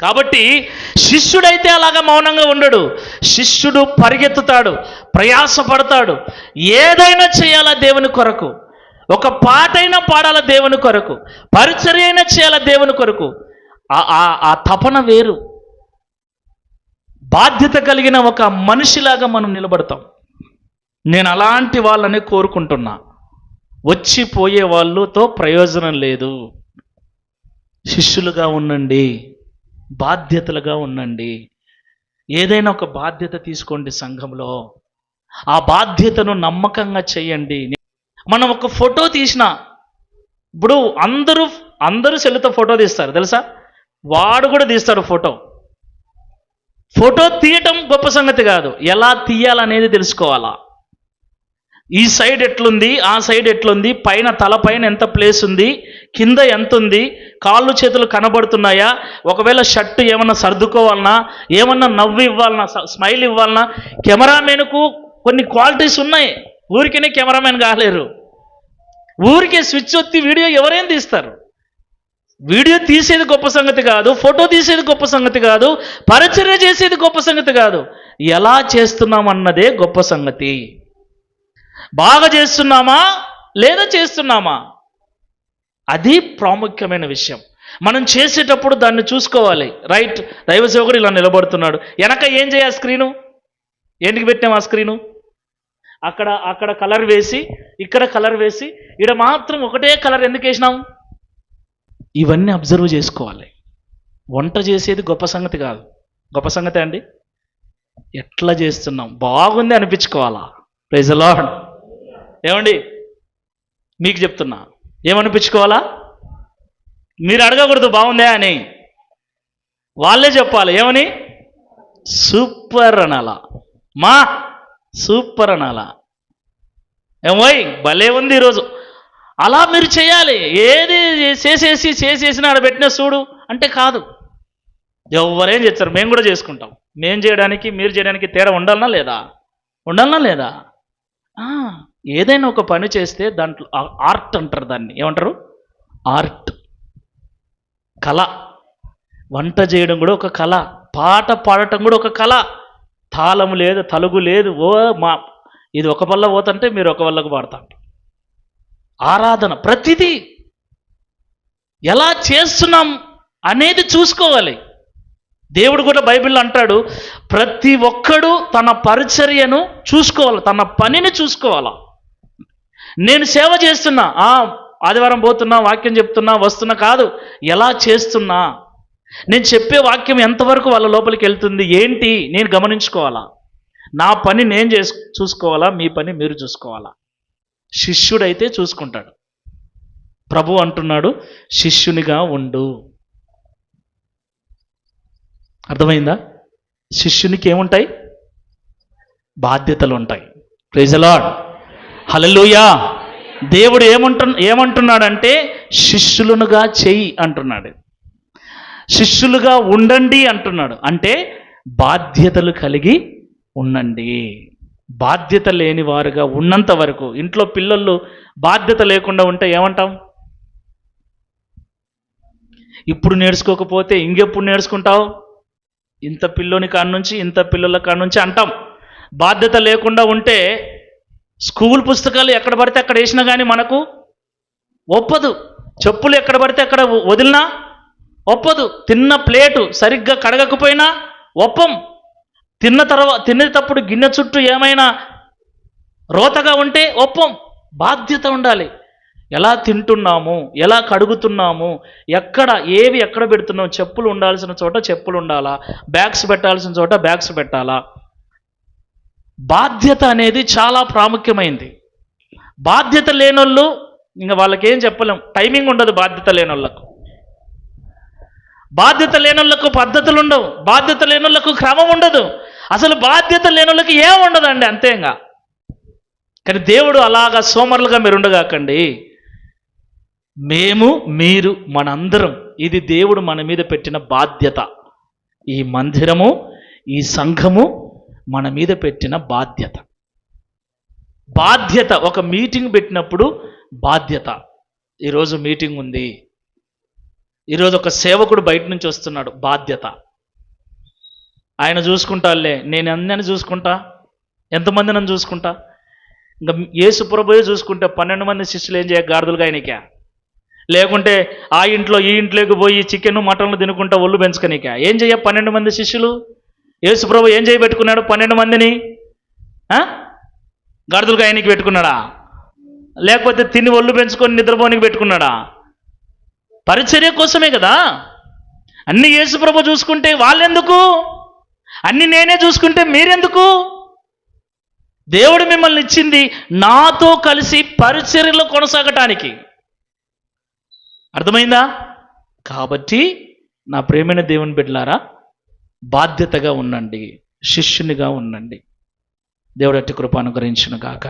Speaker 1: కాబట్టి శిష్యుడైతే అలాగా మౌనంగా ఉండడు. శిష్యుడు పరిగెత్తుతాడు, ప్రయాసపడతాడు, ఏదైనా చేయాలా దేవుని కొరకు, ఒక పాటైనా పాడాలా దేవుని కొరకు, పరిచర్య అయినా చేయాలా దేవుని కొరకు. ఆ తపన వేరు. బాధ్యత కలిగిన ఒక మనిషిలాగా మనం నిలబడతాం. నేను అలాంటి వాళ్ళని కోరుకుంటున్నా. వచ్చిపోయే వాళ్ళతో ప్రయోజనం లేదు. శిష్యులుగా ఉండండి, బాధ్యతలుగా ఉండండి. ఏదైనా ఒక బాధ్యత తీసుకోండి సంఘంలో, ఆ బాధ్యతను నమ్మకంగా చేయండి. మనం ఒక ఫోటో తీసిన, ఇప్పుడు అందరూ సెల్లుతో ఫోటో తీస్తారు తెలుసా? వాడు కూడా తీస్తాడు ఫోటో. ఫోటో తీయటం గొప్ప సంగతి కాదు, ఎలా తీయాలనేది తెలుసుకోవాలా. ఈ సైడ్ ఎట్లుంది, ఆ సైడ్ ఎట్లుంది, పైన తలపైన ఎంత ప్లేస్ ఉంది, కింద ఎంత ఉంది, కాళ్ళు చేతులు కనబడుతున్నాయా, ఒకవేళ షర్టు ఏమన్నా సర్దుకోవాలన్నా, ఏమన్నా నవ్వు ఇవ్వాలన్నా, స్మైల్ ఇవ్వాలన్నా, కెమెరామెన్కు కొన్ని క్వాలిటీస్ ఉన్నాయి. ఊరికనే కెమెరామెన్ కాలేరు. ఊరికే స్విచ్ ఒత్తి వీడియో ఎవరైనా తీస్తారు. వీడియో తీసేది గొప్ప సంగతి కాదు, ఫోటో తీసేది గొప్ప సంగతి కాదు, పరిచర్య చేసేది గొప్ప సంగతి కాదు, ఎలా చేస్తున్నామన్నదే గొప్ప సంగతి. బాగా చేస్తున్నామా లేదా చేస్తున్నామా, అది ప్రాముఖ్యమైన విషయం. మనం చేసేటప్పుడు దాన్ని చూసుకోవాలి. రైట్, దైవ సేవకుడు ఇలా నిలబడుతున్నాడు, వెనక ఏం చేయాలి? స్క్రీను ఎందుకు పెట్టాం? ఆ స్క్రీను అక్కడ కలర్ వేసి, ఇక్కడ కలర్ వేసి, ఇక్కడ మాత్రం ఒకటే కలర్ ఎందుకు వేసినాం? ఇవన్నీ అబ్జర్వ్ చేసుకోవాలి. వంట చేసేది గొప్ప సంగతి కాదు. గొప్ప సంగతి అండి, ఎట్లా చేస్తున్నాం బాగుంది అనిపించుకోవాలా. Praise the lord. ఏమండి, మీకు చెప్తున్నా, ఏమనిపించుకోవాలా? మీరు అడగకూడదు బాగుందే అని, వాళ్ళే చెప్పాలి. ఏమని? సూపర్ అనాలా, మా సూపర్ అనాలా. ఏమోయ్ భలే ఉంది ఈరోజు, అలా మీరు చేయాలి. ఏది చేసేసిన ఆడ పెట్టిన చూడు అంటే కాదు. ఎవరేం చేస్తారు, మేము కూడా చేసుకుంటాం. మేము చేయడానికి మీరు చేయడానికి తేడా ఉండాలనా లేదా? ఏదైనా ఒక పని చేస్తే దాంట్లో ఆర్ట్ అంటారు, దాన్ని ఏమంటారు? ఆర్ట్, కళ. వంట చేయడం కూడా ఒక కళ, పాట పాడటం కూడా ఒక కళ. తాళము లేదు, తలుగు లేదు, మా ఇది ఒక వల్ల పోతుంటే మీరు ఒక వల్లకు పాడతారు. ఆరాధన ప్రతిదీ ఎలా చేస్తున్నాం అనేది చూసుకోవాలి. దేవుడు కూడా బైబిల్లో అంటాడు, ప్రతి ఒక్కడు తన పరిచర్యను చూసుకోవాలి, తన పనిని చూసుకోవాలా. నేను సేవ చేస్తున్నా, ఆదివారం పోతున్నా, వాక్యం చెప్తున్నా, వస్తున్నా కాదు, ఎలా చేస్తున్నా, నేను చెప్పే వాక్యం ఎంతవరకు వాళ్ళ లోపలికి వెళ్తుంది ఏంటి నేను గమనించుకోవాలా. నా పని నేను చూసుకోవాలా, మీ పని మీరు చూసుకోవాలా. శిష్యుడైతే చూసుకుంటాడు. ప్రభు అంటున్నాడు, శిష్యునిగా ఉండు. అర్థమైందా? శిష్యునికి ఏముంటాయి? బాధ్యతలు ఉంటాయి. ప్రైజ్ ది లార్డ్, హల్లెలూయా. దేవుడు ఏమంటున్నాడంటే శిష్యులనుగా చెయ్యి అంటున్నాడు, శిష్యులుగా ఉండండి అంటున్నాడు. అంటే బాధ్యతలు కలిగి ఉండండి. బాధ్యత లేని వారుగా ఉన్నంత వరకు, ఇంట్లో పిల్లలు బాధ్యత లేకుండా ఉంటే ఏమంటాం? ఇప్పుడు నేర్చుకోకపోతే ఇంకెప్పుడు నేర్చుకుంటావు, ఇంత పిల్లోని కాడ నుంచి ఇంత పిల్లల కాడ నుంచి అంటాం. బాధ్యత లేకుండా ఉంటే స్కూల్ పుస్తకాలు ఎక్కడ పడితే అక్కడ వేసినా కానీ మనకు ఒప్పదు. చెప్పులు ఎక్కడ పడితే అక్కడ వదిలినా ఒప్పదు. తిన్న ప్లేటు సరిగ్గా కడగకపోయినా ఒప్పం. తినేటప్పుడు గిన్నె చుట్టూ ఏమైనా రోతగా ఉంటే ఒప్పం. బాధ్యత ఉండాలి. ఎలా తింటున్నాము, ఎలా కడుగుతున్నాము, ఎక్కడ పెడుతున్నాము, చెప్పులు ఉండాల్సిన చోట చెప్పులు ఉండాలా, బ్యాగ్స్ పెట్టాల్సిన చోట బ్యాగ్స్ పెట్టాలా. బాధ్యత అనేది చాలా ప్రాముఖ్యమైంది. బాధ్యత లేనోళ్ళు ఇంకా వాళ్ళకేం చెప్పలేం, టైమింగ్ ఉండదు. బాధ్యత లేనోళ్ళకు పద్ధతులు ఉండవు, బాధ్యత లేనోళ్ళకు క్రమం ఉండదు, అసలు బాధ్యత లేనోళ్ళకి ఏం ఉండదండి, అంతేగా. కానీ దేవుడు అలాగా సోమరులుగా మీరు ఉండగాకండి. మీరు మనందరం, ఇది దేవుడు మన మీద పెట్టిన బాధ్యత. ఈ మందిరము, ఈ సంఘము మన మీద పెట్టిన బాధ్యత. ఒక మీటింగ్ పెట్టినప్పుడు బాధ్యత. ఈరోజు మీటింగ్ ఉంది, ఈరోజు ఒక సేవకుడు బయట నుంచి వస్తున్నాడు, బాధ్యత. ఆయన చూసుకుంటాలే, నేను అందరిని చూసుకుంటా, ఎంతమంది నన్ను చూసుకుంటా. ఇంకా యేసు ప్రభువే చూసుకుంటే 12 మంది శిష్యులు ఏం చేయ, గాడిదలుగా ఆయనకా? లేకుంటే ఆ ఇంట్లో ఈ ఇంట్లోకి పోయి చికెన్ మటన్లు తినుకుంటా ఒళ్ళు పెంచుకనికా? ఏం చేయ 12 మంది శిష్యులు? యేసు ప్రభు ఏం చేయబెట్టుకున్నాడు 12 మందిని? గాడిదలుగా ఆయనకి పెట్టుకున్నాడా? లేకపోతే తిని ఒళ్ళు పెంచుకొని నిద్రపోనికి పెట్టుకున్నాడా? పరిచర్య కోసమే కదా. అన్ని యేసు ప్రభు చూసుకుంటే వాళ్ళెందుకు? అన్ని నేనే చూసుకుంటే మీరెందుకు? దేవుడు మిమ్మల్ని ఇచ్చింది నాతో కలిసి పరిచర్యలో కొనసాగటానికి. అర్థమైందా? కాబట్టి నా ప్రేమైన దేవుని బిడ్డలారా, బాధ్యతగా ఉండండి, శిష్యునిగా ఉండండి. దేవుడు అట్టి కృప అనుగ్రహించును గాక.